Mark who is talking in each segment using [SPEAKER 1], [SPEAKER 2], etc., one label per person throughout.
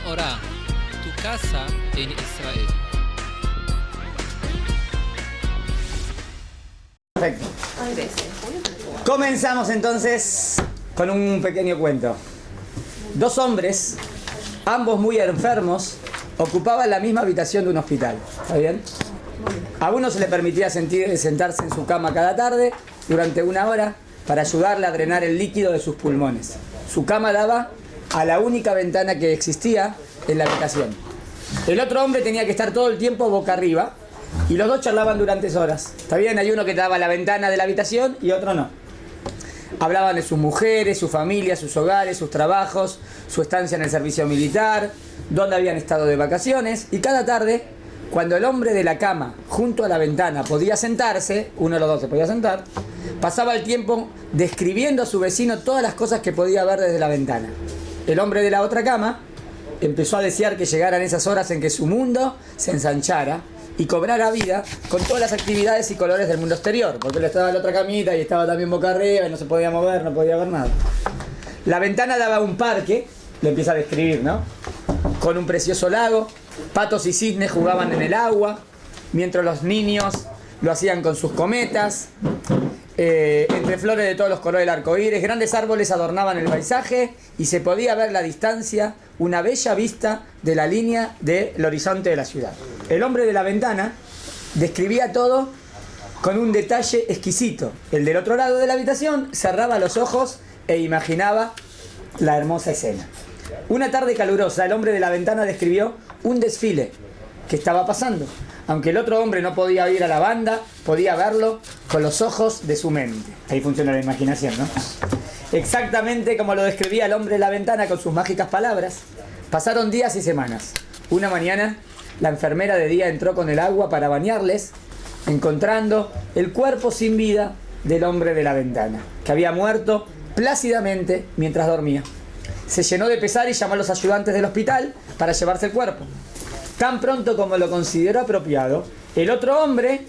[SPEAKER 1] Orá, tu casa en Israel.
[SPEAKER 2] Perfecto. Comenzamos entonces con un pequeño cuento. Dos hombres, ambos muy enfermos, ocupaban la misma habitación de un hospital. ¿Está bien? A uno se le permitía sentarse en su cama cada tarde durante 1 hora para ayudarle a drenar el líquido de sus pulmones. Su cama daba a la única ventana que existía en la habitación. El otro hombre tenía que estar todo el tiempo boca arriba y los dos charlaban durante horas. ¿Está bien? Hay uno que daba a la ventana de la habitación y otro no. Hablaban de sus mujeres, su familia, sus hogares, sus trabajos, su estancia en el servicio militar, dónde habían estado de vacaciones, y cada tarde, cuando el hombre de la cama junto a la ventana podía sentarse, uno de los dos se podía sentar, pasaba el tiempo describiendo a su vecino todas las cosas que podía ver desde la ventana. El hombre de la otra cama empezó a desear que llegaran esas horas en que su mundo se ensanchara y cobrara vida con todas las actividades y colores del mundo exterior, porque él estaba en la otra camita y estaba también boca arriba y no se podía mover, no podía ver nada. La ventana daba a un parque, lo empieza a describir, ¿no? Con un precioso lago, patos y cisnes jugaban en el agua, mientras los niños lo hacían con sus cometas, entre flores de todos los colores del arco iris, grandes árboles adornaban el paisaje y se podía ver a la distancia una bella vista de la línea del horizonte de la ciudad. El hombre de la ventana describía todo con un detalle exquisito. El del otro lado de la habitación cerraba los ojos e imaginaba la hermosa escena. Una tarde calurosa, el hombre de la ventana describió un desfile que estaba pasando. Aunque el otro hombre no podía ir a la banda, podía verlo con los ojos de su mente. Ahí funciona la imaginación, ¿no? Exactamente como lo describía el hombre de la ventana con sus mágicas palabras. Pasaron días y semanas. Una mañana, la enfermera de día entró con el agua para bañarles, encontrando el cuerpo sin vida del hombre de la ventana, que había muerto plácidamente mientras dormía. Se llenó de pesar y llamó a los ayudantes del hospital para llevarse el cuerpo. Tan pronto como lo consideró apropiado, el otro hombre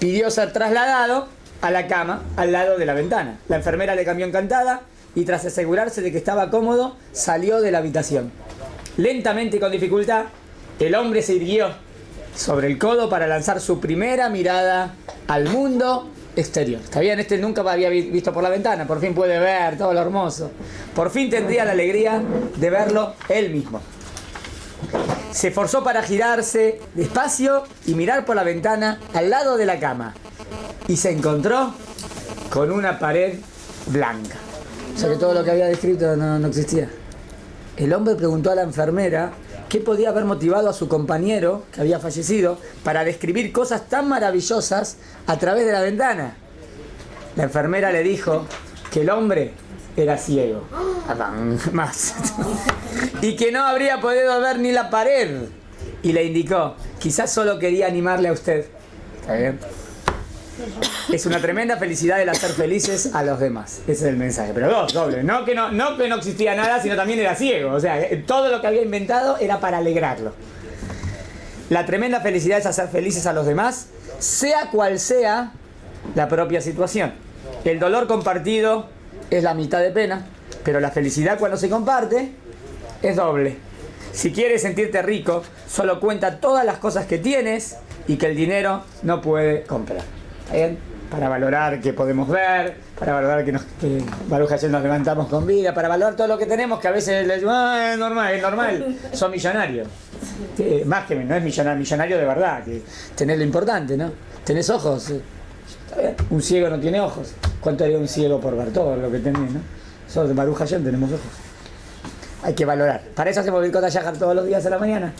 [SPEAKER 2] pidió ser trasladado a la cama al lado de la ventana. La enfermera le cambió encantada y tras asegurarse de que estaba cómodo, salió de la habitación. Lentamente y con dificultad, el hombre se irguió sobre el codo para lanzar su primera mirada al mundo exterior. Está bien, este nunca había visto por la ventana, por fin puede ver todo lo hermoso. Por fin tendría la alegría de verlo él mismo. Se esforzó para girarse despacio y mirar por la ventana al lado de la cama. Y se encontró con una pared blanca. O sea que todo lo que había descrito no existía. El hombre preguntó a la enfermera qué podía haber motivado a su compañero, que había fallecido, para describir cosas tan maravillosas a través de la ventana. La enfermera le dijo que el hombre era ciego. Más. Y que no habría podido ver ni la pared. Y le indicó, quizás solo quería animarle a usted. ¿Está bien? Es una tremenda felicidad el hacer felices a los demás. Ese es el mensaje. Pero doble. No que no existía nada, sino también era ciego. O sea, todo lo que había inventado era para alegrarlo. La tremenda felicidad es hacer felices a los demás, sea cual sea la propia situación. El dolor compartido es la mitad de pena, pero la felicidad cuando se comparte es doble. Si quieres sentirte rico, solo cuenta todas las cosas que tienes y que el dinero no puede comprar. ¿Está bien? Para valorar que podemos ver, para valorar que Baruch Hashem nos levantamos con vida, para valorar todo lo que tenemos, que a veces les digo, es normal, son millonarios. Más que no es millonario de verdad, que tenés lo importante, ¿no? Tenés ojos. ¿Está bien? Un ciego no tiene ojos. ¿Cuánto haría un ciego por ver todo lo que tenés, no? Nosotros de Baruch Hashem tenemos ojos. Hay que valorar. Para eso hacemos Birkot HaShahar todos los días a la mañana.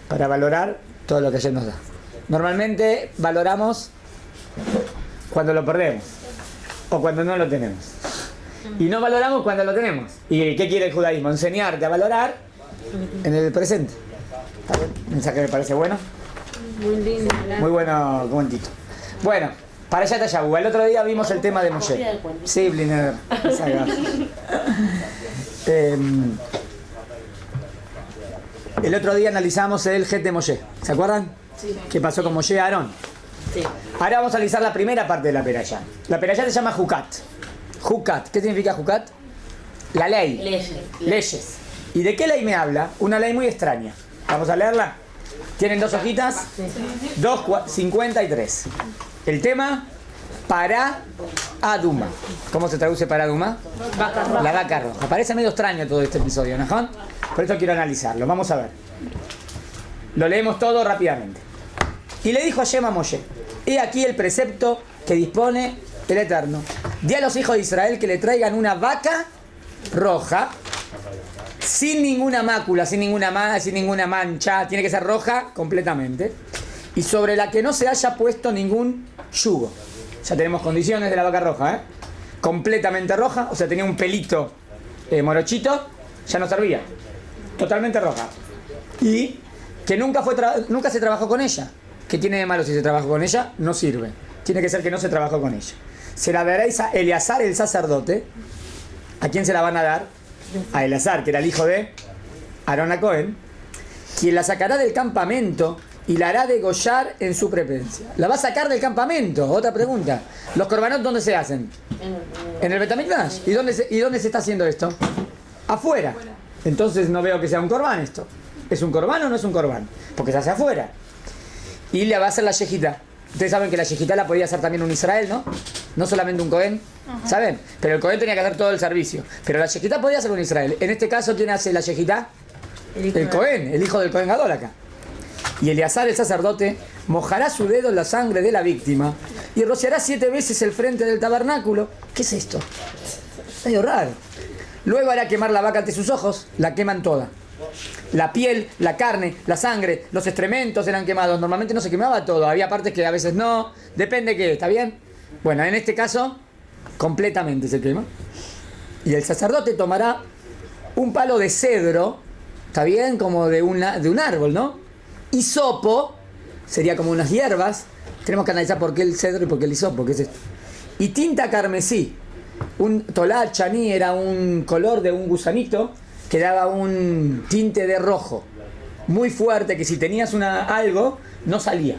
[SPEAKER 2] Para valorar todo lo que Hashem nos da. Normalmente valoramos cuando lo perdemos o cuando no lo tenemos. Y no valoramos cuando lo tenemos. ¿Y qué quiere el judaísmo? Enseñarte a valorar en el presente. ¿Está bien? ¿Mensaje que me parece bueno?
[SPEAKER 3] Muy lindo.
[SPEAKER 2] Muy bueno, comentito. Bueno, para allá está Yahu. El otro día vimos el tema de Moshe. Sí, Bliner. El otro día analizamos el Jet de Moshe. ¿Se acuerdan?
[SPEAKER 3] Sí.
[SPEAKER 2] ¿Qué pasó con Moshe y Aarón?
[SPEAKER 3] Sí.
[SPEAKER 2] Ahora vamos a analizar la primera parte de la Perashá. La Perashá se llama Jucat. Jucat. ¿Qué significa Jucat? La ley.
[SPEAKER 3] Leyes.
[SPEAKER 2] Leyes. ¿Y de qué ley me habla? Una ley muy extraña. Vamos a leerla. Tienen 2 hojitas. 2:53. El tema, para Aduma. ¿Cómo se traduce para Aduma? La vaca roja. Parece medio extraño todo este episodio, ¿no? Por eso quiero analizarlo. Vamos a ver. Lo leemos todo rápidamente. Y le dijo Hashem a Moshe: he aquí el precepto que dispone el Eterno. Di a los hijos de Israel que le traigan una vaca roja, sin ninguna mácula, sin ninguna mancha. Tiene que ser roja completamente. Y sobre la que no se haya puesto ningún yugo. Ya tenemos condiciones de la vaca roja, ¿eh? Completamente roja, o sea, tenía un pelito morochito, ya no servía. Totalmente roja. Y que nunca se trabajó con ella. ¿Qué tiene de malo si se trabajó con ella? No sirve. Tiene que ser que no se trabajó con ella. Se la daréis a Eleazar el sacerdote. ¿A quién se la van a dar? A Eleazar, que era el hijo de Aarón a Cohen, quien la sacará del campamento y la hará degollar en su presencia. La va a sacar del campamento. Otra pregunta. ¿Los corbanot dónde se hacen? En el Bet HaMikdash. ¿Y dónde se está haciendo esto? Afuera. Entonces no veo que sea un corbán esto. ¿Es un corbán o no es un corbán? Porque se hace afuera. Y le va a hacer la yejita. Ustedes saben que la yejita la podía hacer también un Israel, ¿no? No solamente un Cohen. ¿Saben? Pero el Cohen tenía que hacer todo el servicio. Pero la yejita podía ser un Israel. En este caso, ¿quién hace la yejita? El Cohen, el hijo del Cohen Gadol acá. Y Eleazar el sacerdote mojará su dedo en la sangre de la víctima y rociará 7 veces el frente del tabernáculo. ¿Qué es esto? Es medio raro. Luego hará quemar la vaca ante sus ojos. La queman toda. La piel, la carne, la sangre, los excrementos eran quemados. Normalmente no se quemaba todo. Había partes que a veces no. Depende qué, ¿está bien? Bueno, en este caso, completamente se quema. Y el sacerdote tomará un palo de cedro, ¿está bien? Como de un árbol, ¿no? Hisopo, sería como unas hierbas. Tenemos que analizar por qué el cedro y por qué el hisopo, ¿qué es esto? Y tinta carmesí. Un tolá chaní era un color de un gusanito que daba un tinte de rojo muy fuerte, que si tenías algo no salía.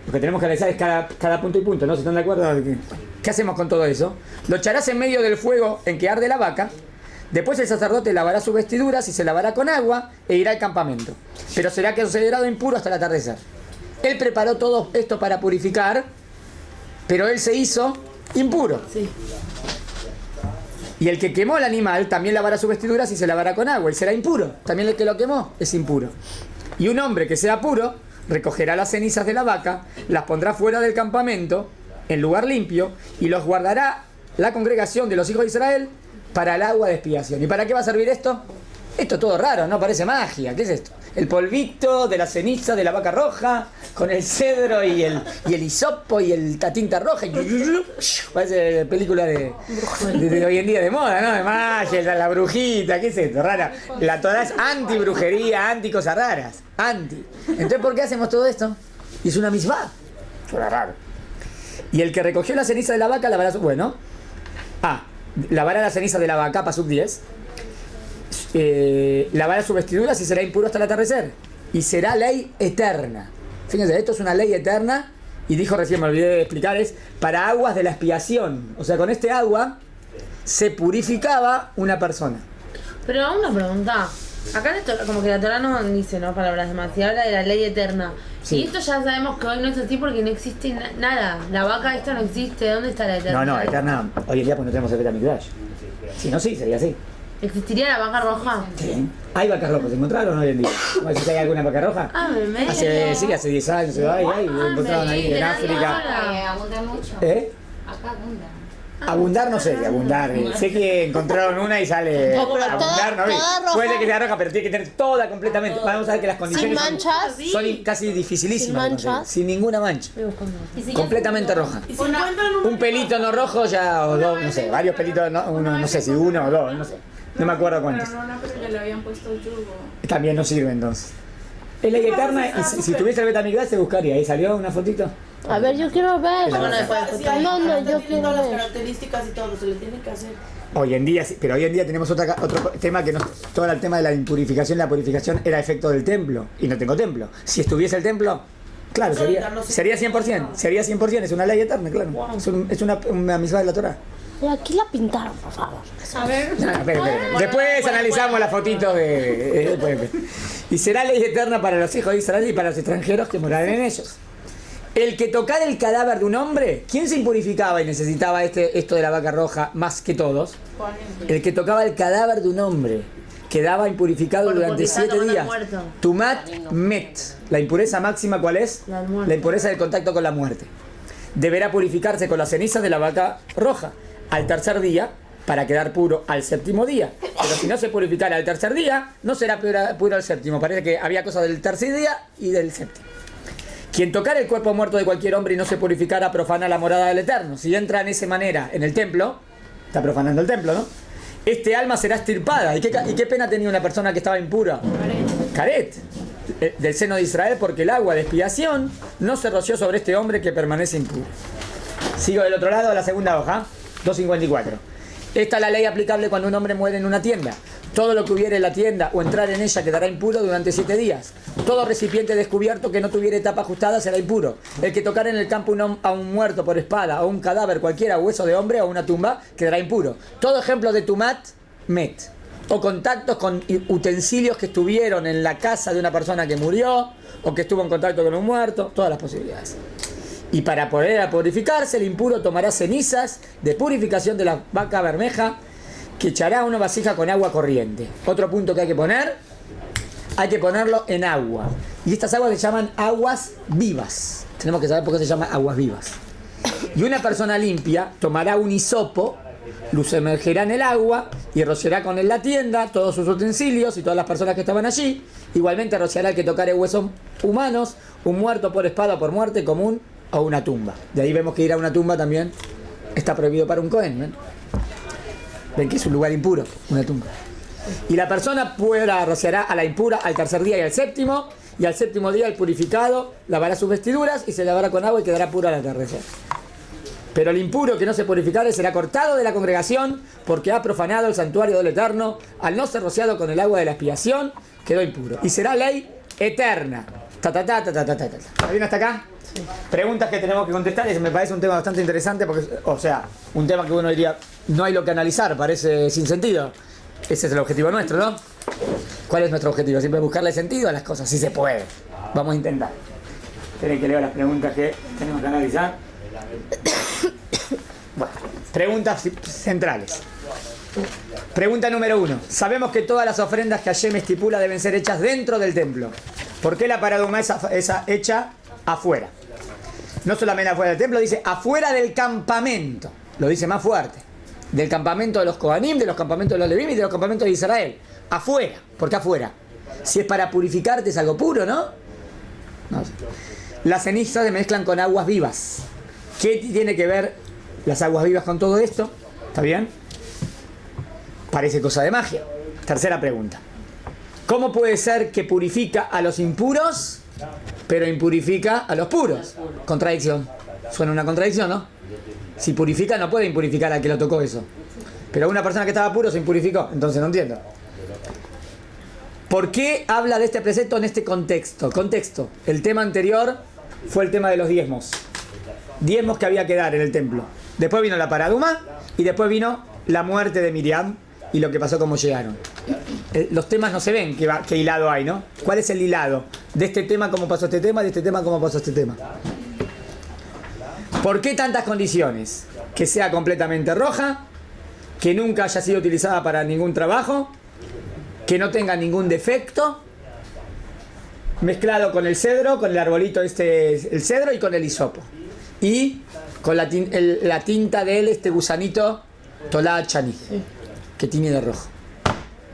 [SPEAKER 2] Lo que tenemos que analizar es cada punto y punto, ¿no? ¿Se están de acuerdo? ¿Qué hacemos con todo eso? Lo echarás en medio del fuego en que arde la vaca. Después el sacerdote lavará sus vestiduras y se lavará con agua e irá al campamento. Pero será considerado impuro hasta el atardecer. Él preparó todo esto para purificar, pero él se hizo impuro. Sí. Y el que quemó el animal también lavará sus vestiduras y se lavará con agua. Él será impuro. También el que lo quemó es impuro. Y un hombre que sea puro recogerá las cenizas de la vaca, las pondrá fuera del campamento, en lugar limpio, y los guardará la congregación de los hijos de Israel para el agua de expiación. ¿Y para qué va a servir esto? Esto es todo raro, ¿no? Parece magia. ¿Qué es esto? El polvito de la ceniza de la vaca roja con el cedro y el hisopo y la tinta roja. Parece película de hoy en día de moda, ¿no? De magia, la brujita. ¿Qué es esto? Rara. La Torá es anti-brujería, anti-cosas raras. Anti. Entonces, ¿por qué hacemos todo esto? Y es una misvá. Suena raro. Y el que recogió la ceniza de la vaca lavará su... Bueno. Lavará la ceniza de la vaca, pasuk 10. Lavará sus vestiduras y será impuro hasta el atardecer. Y será ley eterna. Fíjense, esto es una ley eterna. Y dijo recién, me olvidé de explicar, es para aguas de la expiación. O sea, con este agua se purificaba una persona.
[SPEAKER 3] Pero una pregunta. Acá como que la Torá no dice, ¿no? Palabras demás. Y habla de la ley eterna.
[SPEAKER 2] Sí.
[SPEAKER 3] Y esto ya sabemos que hoy no es así porque no existe nada. La vaca esta no existe. ¿Dónde está la eterna?
[SPEAKER 2] No, eterna. Hoy en día pues no tenemos el Bet HaMikdash. Si no, sí, sería así.
[SPEAKER 3] ¿Existiría la vaca roja?
[SPEAKER 2] Sí. Hay vacas rojas, ¿se encontraron hoy en día? No sé si hay alguna vaca roja. Hace 10 años, encontraron ahí en África.
[SPEAKER 4] Abunda mucho. Acá abunda.
[SPEAKER 2] Abundar no sé, abundar. Sé que encontraron una y sale. Abundar no vi. Puede ser que sea roja, pero tiene que tener toda completamente. Vamos a ver que las condiciones
[SPEAKER 5] sin manchas,
[SPEAKER 2] son casi dificilísimas.
[SPEAKER 5] Sin manchas.
[SPEAKER 2] Sin ninguna mancha. Completamente roja.
[SPEAKER 6] ¿Y si encuentran
[SPEAKER 2] Un pelito no rojo ya, o dos, no sé, varios pelitos, no sé si uno o dos, no sé. No me acuerdo cuántos.
[SPEAKER 6] Pero no, porque le habían puesto yugo.
[SPEAKER 2] También no sirve entonces. Es ley eterna y si tuviese el Bet HaMikdash se buscaría. ¿Ahí salió una fotito?
[SPEAKER 5] A ver, yo quiero ver.
[SPEAKER 6] Yo
[SPEAKER 5] quiero
[SPEAKER 6] las
[SPEAKER 5] ver.
[SPEAKER 6] características y todo, se le tiene que hacer.
[SPEAKER 2] Hoy en día sí, pero hoy en día tenemos otro tema que no, todo el tema de la impurificación. La purificación era efecto del templo y no tengo templo. Si estuviese el templo, claro, sería 100%. Sería 100%, es una ley eterna, claro. Es una misma de la Torá.
[SPEAKER 5] Aquí la pintaron, por favor.
[SPEAKER 3] A ver.
[SPEAKER 2] No, espera. Después analizamos las fotitos de... Y será ley eterna para los hijos de Israel y para los extranjeros que morarán en ellos. El que tocara el cadáver de un hombre, ¿quién se impurificaba y necesitaba esto de la vaca roja más que todos? El que tocaba el cadáver de un hombre quedaba impurificado durante 7 días. Tumat met. La impureza máxima, ¿cuál es? La impureza del contacto con la muerte. Deberá purificarse con las cenizas de la vaca roja al tercer día para quedar puro al séptimo día. Pero si no se purificara al tercer día, no será puro al séptimo. Parece que había cosas del tercer día y del séptimo. Quien tocara el cuerpo muerto de cualquier hombre y no se purificara, profana la morada del Eterno. Si entra en esa manera en el templo, está profanando el templo, ¿no? Este alma será extirpada. ¿Y qué pena tenía una persona que estaba impura? Caret. Del seno de Israel, porque el agua de expiación no se roció sobre este hombre que permanece impuro. Sigo del otro lado, a la segunda hoja, 254. Esta es la ley aplicable cuando un hombre muere en una tienda. Todo lo que hubiere en la tienda o entrar en ella quedará impuro durante 7 días. Todo recipiente descubierto que no tuviera tapa ajustada será impuro. El que tocara en el campo a un muerto por espada, o un cadáver cualquiera, hueso de hombre o una tumba, quedará impuro. Todo ejemplo de tumat, met. O contactos con utensilios que estuvieron en la casa de una persona que murió, o que estuvo en contacto con un muerto, todas las posibilidades. Y para poder purificarse, el impuro tomará cenizas de purificación de la vaca bermeja, que echará una vasija con agua corriente. Otro punto que hay que ponerlo en agua. Y estas aguas se llaman aguas vivas. Tenemos que saber por qué se llama aguas vivas. Y una persona limpia tomará un hisopo, lo sumergirá en el agua y rociará con él la tienda, todos sus utensilios y todas las personas que estaban allí. Igualmente rociará el que tocare huesos humanos, un muerto por espada o por muerte común o una tumba. De ahí vemos que ir a una tumba también está prohibido para un cohen, ¿ven? Ven que es un lugar impuro, una tumba. Y la persona rociará a la impura al tercer día y al séptimo día el purificado lavará sus vestiduras y se lavará con agua y quedará puro al atardecer. Pero el impuro que no se purificare será cortado de la congregación porque ha profanado el santuario del Eterno. Al no ser rociado con el agua de la expiación, quedó impuro. Y será ley eterna. ¿Está bien hasta acá? Sí. Preguntas que tenemos que contestar. Me parece un tema bastante interesante porque, o sea, un tema que uno diría, no hay lo que analizar, parece sin sentido. Ese es el objetivo nuestro, ¿no? ¿Cuál es nuestro objetivo? Siempre buscarle sentido a las cosas, si se puede. Vamos a intentar. Tienen que leer las preguntas que tenemos que analizar. Bueno, preguntas centrales. Pregunta número 1. Sabemos que todas las ofrendas que Hashem estipula deben ser hechas dentro del templo. ¿Por qué la paraduma es hecha afuera? No solamente afuera del templo, dice afuera del campamento. Lo dice más fuerte. Del campamento de los Kohanim, de los campamentos de los Levim y de los campamentos de Israel. Afuera. ¿Por qué afuera? Si es para purificarte es algo puro, ¿no? No sé. Las cenizas se mezclan con aguas vivas. ¿Qué tiene que ver las aguas vivas con todo esto? ¿Está bien? Parece cosa de magia. Tercera pregunta. ¿Cómo puede ser que purifica a los impuros, pero impurifica a los puros? Contradicción. Suena una contradicción, ¿no? Si purifica, no puede impurificar al que lo tocó eso. Pero una persona que estaba puro se impurificó. Entonces no entiendo. ¿Por qué habla de este precepto en este contexto? Contexto. El tema anterior fue el tema de los diezmos. Diezmos que había que dar en el templo. Después vino la paraduma y después vino la muerte de Miriam y lo que pasó como llegaron. Los temas no se ven qué hilado hay, ¿no? ¿Cuál es el hilado? De este tema cómo pasó este tema, de este tema cómo pasó este tema. ¿Por qué tantas condiciones? Que sea completamente roja, que nunca haya sido utilizada para ningún trabajo, que no tenga ningún defecto, mezclado con el cedro, con el arbolito el cedro y con el hisopo. Y con la tinta de él, este gusanito Tolá Chani, que tiene de rojo.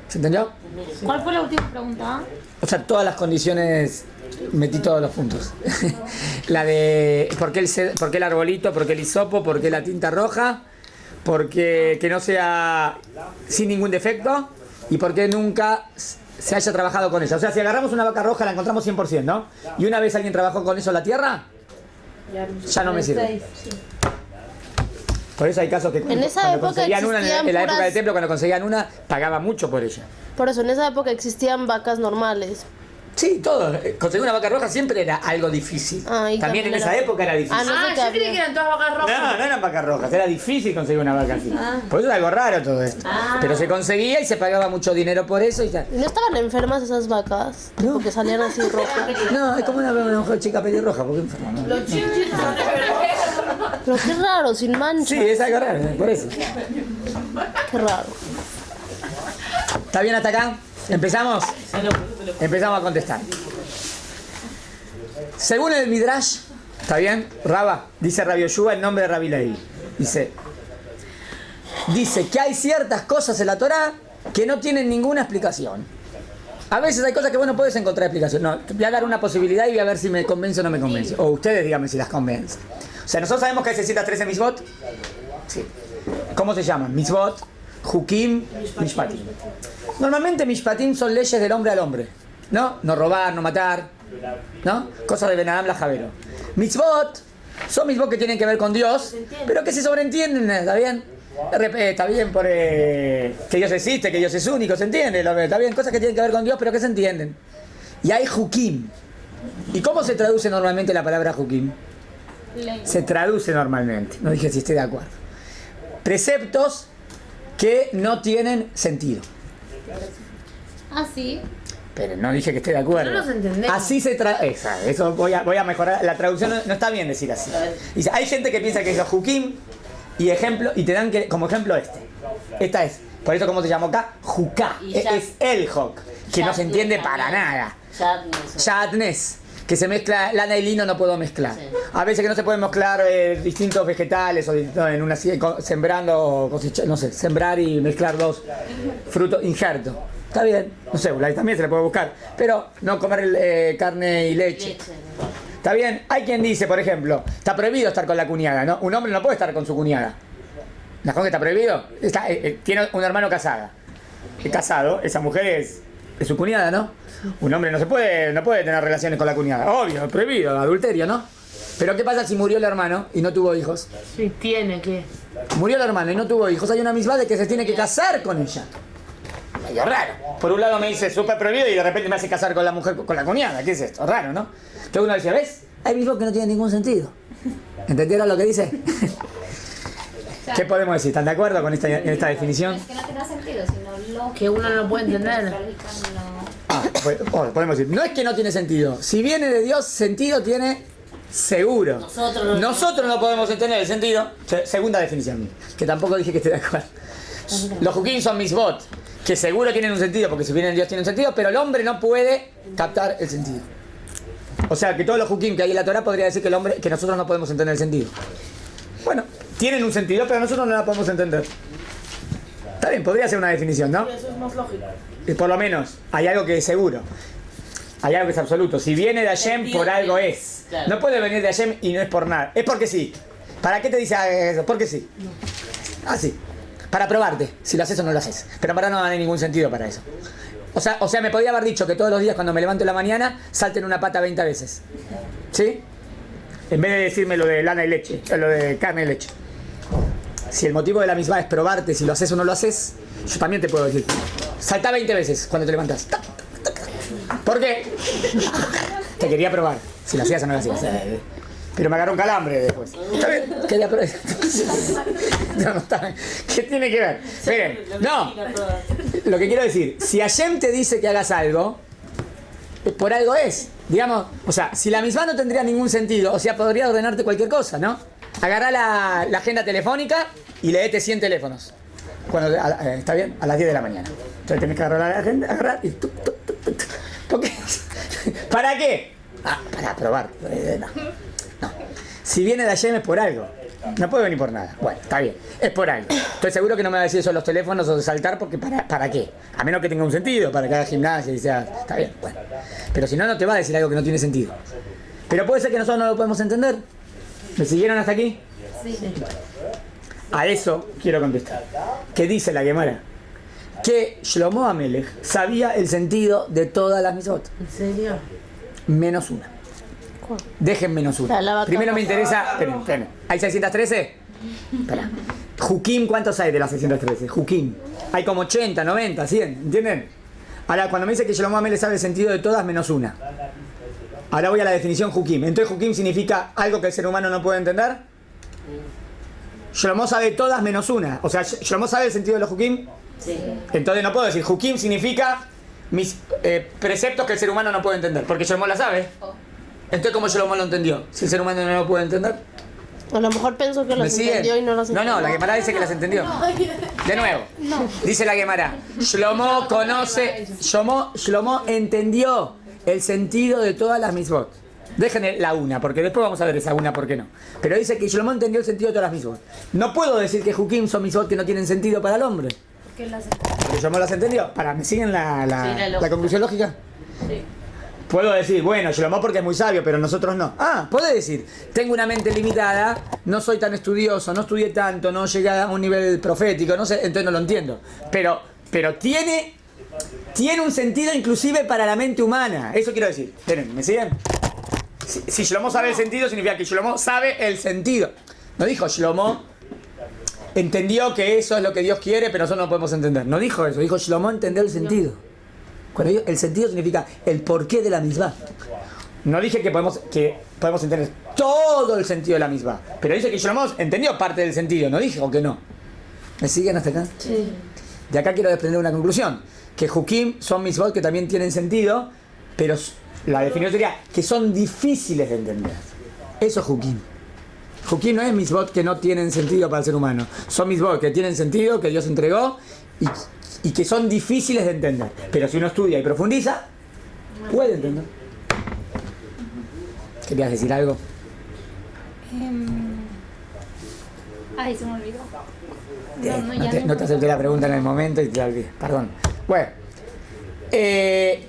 [SPEAKER 2] ¿Se entendió?
[SPEAKER 5] ¿Cuál fue la última pregunta?
[SPEAKER 2] O sea, todas las condiciones, metí todos los puntos. La de ¿por qué el arbolito? ¿Por qué el hisopo? ¿Por qué la tinta roja? ¿Por qué que no sea sin ningún defecto? ¿Y por qué nunca se haya trabajado con ella? O sea, si agarramos una vaca roja la encontramos 100%, ¿no? Y una vez alguien trabajó con eso en la tierra, ya no me sirve. Por eso hay casos que
[SPEAKER 5] en esa
[SPEAKER 2] cuando
[SPEAKER 5] época
[SPEAKER 2] conseguían una, en la época
[SPEAKER 5] puras...
[SPEAKER 2] del templo, cuando conseguían una, pagaban mucho por ella.
[SPEAKER 5] Por eso en esa época existían vacas normales.
[SPEAKER 2] Sí, todo. Conseguir una vaca roja siempre era algo difícil.
[SPEAKER 5] Ah, y
[SPEAKER 2] también en
[SPEAKER 5] también
[SPEAKER 2] esa
[SPEAKER 5] era-
[SPEAKER 2] época era difícil.
[SPEAKER 5] Ah, no.
[SPEAKER 3] Ah, yo creí que eran todas vacas rojas.
[SPEAKER 2] No, no eran vacas rojas, era difícil conseguir una vaca así. Por eso es algo raro todo esto. Pero se conseguía y se pagaba mucho dinero por eso y tal.
[SPEAKER 5] ¿Y no estaban enfermas esas vacas?
[SPEAKER 2] No.
[SPEAKER 5] Porque salían así rojas.
[SPEAKER 2] No, es como una mujer chica pelirroja, porque enferma, ¿no?
[SPEAKER 6] Los chinchis son de verdad.
[SPEAKER 5] Pero qué raro, sin mancha.
[SPEAKER 2] Sí, es algo raro, por eso.
[SPEAKER 5] Qué raro.
[SPEAKER 2] ¿Está bien hasta acá? ¿Empezamos? Empezamos a contestar. Según el Midrash, ¿está bien? Raba, dice Rabbi Yoshua el nombre de Rabbi Lehi. Dice que hay ciertas cosas en la Torá que no tienen ninguna explicación. A veces hay cosas que vos no puedes encontrar explicación. No, voy a dar una posibilidad y voy a ver si me convence o no me convence. O ustedes díganme si las convence. O sea, nosotros sabemos que hay 613 mitzvot. Sí. ¿Cómo se llaman? Mitzvot, Hukim, Mishpatim. Normalmente Mishpatim son leyes del hombre al hombre. ¿No? No robar, no matar. ¿No? Cosas de Ben Adam la Javero. Mitzvot son mitzvot que tienen que ver con Dios, pero que se sobreentienden, ¿está bien? Está bien por que Dios existe, que Dios es único, ¿se entiende? Está bien, cosas que tienen que ver con Dios, pero que se entienden. Y hay Hukim. ¿Y cómo se traduce normalmente la palabra Hukim? Se traduce normalmente, no dije si estoy de acuerdo. Preceptos que no tienen sentido.
[SPEAKER 4] Ah, sí.
[SPEAKER 2] Pero no dije que esté de acuerdo.
[SPEAKER 3] No los entendemos.
[SPEAKER 2] Así se traduce. Eso voy a mejorar. La traducción no está bien decir así. Dice, hay gente que piensa que es los hukim y ejemplo y te dan como ejemplo este. Esta es. Por eso, ¿cómo se llamó acá? Juká. Es el hok, que no se entiende para nada. Shatnes. Que se mezcla lana y lino, no puedo mezclar. A veces que no se pueden mezclar distintos vegetales o en una sembrando, no sé, sembrar y mezclar dos frutos injertos. Está bien, no sé, también se le puede buscar. Pero no comer carne y leche. Está bien, hay quien dice, por ejemplo, está prohibido estar con la cuñada, ¿no? Un hombre no puede estar con su cuñada. ¿La que está prohibido? Tiene un hermano casado, esa mujer es su cuñada, ¿no? Un hombre no puede tener relaciones con la cuñada. Obvio, prohibido, adulterio, ¿no? Pero ¿qué pasa si murió el hermano y no tuvo hijos?
[SPEAKER 3] Sí, tiene que.
[SPEAKER 2] Murió el hermano y no tuvo hijos, hay una misma de que se tiene que casar con ella. Medio raro. Por un lado me dice súper prohibido y de repente me hace casar con la mujer, con la cuñada. ¿Qué es esto? Raro, ¿no? Entonces uno dice, ¿ves? Hay mismos que no tienen ningún sentido. ¿Entendieron lo que dice? ¿Qué podemos decir? ¿Están de acuerdo con esta definición?
[SPEAKER 4] Es que no tenga sentido, sino lo
[SPEAKER 3] Que uno no puede entender.
[SPEAKER 2] Ah, podemos decir, no es que no tiene sentido. Si viene de Dios, sentido tiene seguro. Nosotros no podemos entender el sentido. Segunda definición, que tampoco dije que esté de acuerdo. Los hukim son misbot, que seguro tienen un sentido, porque si viene de Dios tienen un sentido, pero el hombre no puede captar el sentido. O sea, que todos los hukim que hay en la Torah podría decir que nosotros no podemos entender el sentido. Bueno, tienen un sentido, pero nosotros no la podemos entender. Está bien, podría ser una definición, ¿no?
[SPEAKER 6] Eso es más lógico.
[SPEAKER 2] Y por lo menos, hay algo que es seguro. Hay algo que es absoluto. Si viene de Hashem, por algo es. No puede venir de Hashem y no es por nada. Es porque sí. ¿Para qué te dice eso? Porque sí. Ah, sí. Para probarte, si lo haces o no lo haces. Pero para no hay ningún sentido para eso. O sea, me podía haber dicho que todos los días cuando me levanto en la mañana, salten una pata 20 veces. ¿Sí? En vez de decirme lo de lana y leche, lo de carne y leche. Si el motivo de la misma es probarte si lo haces o no lo haces, yo también te puedo decir. Salta 20 veces cuando te levantas. ¿Por qué? Te quería probar si lo hacías o no lo hacías. Pero me agarró un calambre después. ¿Está bien? Quería probar. No, está bien. ¿Qué tiene que ver? Miren, no. Lo que quiero decir, si Hashem te dice que hagas algo, por algo es. Digamos, o sea, si la misma no tendría ningún sentido, o sea, podría ordenarte cualquier cosa, ¿no? Agarrá la agenda telefónica y leete 100 teléfonos. ¿Está bien? A las 10 de la mañana. Entonces tenés que agarrar la agenda, y... ¿Por qué? ¿Para qué? Para probar. No. Si viene de Hashem es por algo. No puede venir por nada. Bueno, está bien. Es por algo. Estoy seguro que no me va a decir eso los teléfonos o de saltar porque ¿para qué? A menos que tenga un sentido, para que haga gimnasia y sea... Está bien, bueno. Pero si no, no te va a decir algo que no tiene sentido. Pero puede ser que nosotros no lo podemos entender. ¿Me siguieron hasta aquí?
[SPEAKER 4] Sí.
[SPEAKER 2] A eso quiero contestar. ¿Qué dice la Gemara? Que Shlomo Amelech sabía el sentido de todas las misot.
[SPEAKER 3] ¿En serio?
[SPEAKER 2] Menos una. Dejen menos una. Primero me interesa... Esperen. ¿Hay 613? Espera. Hukim, ¿cuántos hay de las 613? Hukim. Hay como 80, 90, 100, ¿entienden? Ahora, cuando me dice que Shlomo Amelech sabe el sentido de todas menos una. Ahora voy a la definición Jukim. Entonces, Jukim significa algo que el ser humano no puede entender. Shlomo sabe todas menos una. O sea, Shlomo sabe el sentido de los Jukim.
[SPEAKER 6] Sí.
[SPEAKER 2] Entonces, no puedo decir Jukim significa mis preceptos que el ser humano no puede entender. Porque Shlomo la sabe. Entonces, ¿cómo Shlomo lo entendió? Si el ser humano no lo puede entender.
[SPEAKER 5] A lo mejor pensó que
[SPEAKER 2] ¿Me
[SPEAKER 5] las
[SPEAKER 2] siguen?
[SPEAKER 5] entendió y no las entendió.
[SPEAKER 2] No, la Gemara dice que las entendió. De nuevo. Dice la Gemara. Shlomo conoce. Shlomo entendió el sentido de todas las mitzvot. Dejen la una, porque después vamos a ver esa una, ¿por qué no? Pero dice que Shlomo entendió el sentido de todas las mitzvot. No puedo decir que Jukim son mitzvot que no tienen sentido para el hombre. Porque Shlomo las entendió. ¿Me siguen la conclusión lógica?
[SPEAKER 6] Sí.
[SPEAKER 2] Puedo decir, bueno, Shlomo porque es muy sabio, pero nosotros no. Puede decir, tengo una mente limitada, no soy tan estudioso, no estudié tanto, no llegué a un nivel profético, no sé, entonces no lo entiendo. Pero tiene un sentido inclusive para la mente humana. Eso quiero decir. ¿Me siguen? Si Shlomo sabe el sentido, significa que Shlomo sabe el sentido. No dijo Shlomo entendió que eso es lo que Dios quiere, pero nosotros no podemos entender. No dijo eso, dijo Shlomo entendió el sentido. Cuando digo el sentido significa el porqué de la misma. No dije que podemos entender todo el sentido de la misma, pero dice que Shlomo entendió parte del sentido, no dijo que no. ¿Me siguen hasta acá?
[SPEAKER 3] Sí.
[SPEAKER 2] De acá quiero desprender una conclusión, que Jukim son mitzvot que también tienen sentido, pero la definición sería que son difíciles de entender. Eso es Jukim. Jukim no es mitzvot que no tienen sentido para el ser humano, son mitzvot que tienen sentido, que Dios entregó y que son difíciles de entender. Pero si uno estudia y profundiza, puede entender. ¿Querías decir algo?
[SPEAKER 4] Ay, se me olvidó.
[SPEAKER 2] No te acepté la pregunta en el momento y te la olvidé. Perdón. Bueno.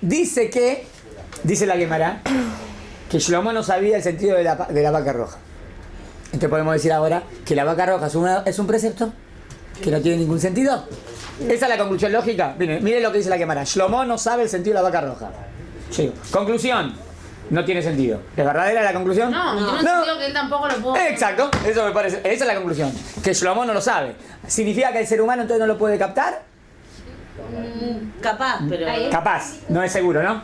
[SPEAKER 2] Dice la Gemara, que Shlomo no sabía el sentido de la vaca roja. Entonces podemos decir ahora que la vaca roja es un precepto que no tiene ningún sentido. Esa es la conclusión lógica. Miren lo que dice la Gemara. Shlomo no sabe el sentido de la vaca roja. Sí. Conclusión. No tiene sentido. ¿Es verdadera la conclusión?
[SPEAKER 3] No tiene sentido que él tampoco lo pudo.
[SPEAKER 2] Exacto. Eso me parece. Esa es la conclusión. Que Shlomo no lo sabe. ¿Significa que el ser humano entonces no lo puede captar?
[SPEAKER 6] Capaz, pero...
[SPEAKER 2] Capaz. No es seguro, ¿no?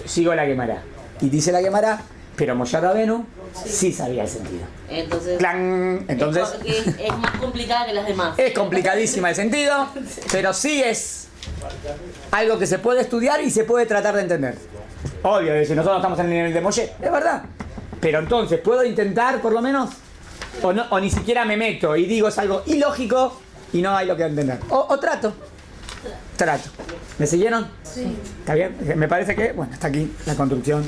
[SPEAKER 2] Sigo la Gemara. Y dice la Gemara, pero Moshe Rabenu sí sabía el sentido.
[SPEAKER 6] Entonces...
[SPEAKER 2] ¡Clang! Entonces...
[SPEAKER 6] Es más complicada que las demás.
[SPEAKER 2] Es complicadísima el sentido, pero sí es algo que se puede estudiar y se puede tratar de entender. Obvio, si nosotros no estamos en el nivel de Moshe, es verdad. Pero entonces, ¿puedo intentar por lo menos? O ni siquiera me meto y digo es algo ilógico y no hay lo que entender. O trato. ¿Me siguieron?
[SPEAKER 3] Sí.
[SPEAKER 2] ¿Está bien? Me parece que, bueno, hasta aquí la construcción.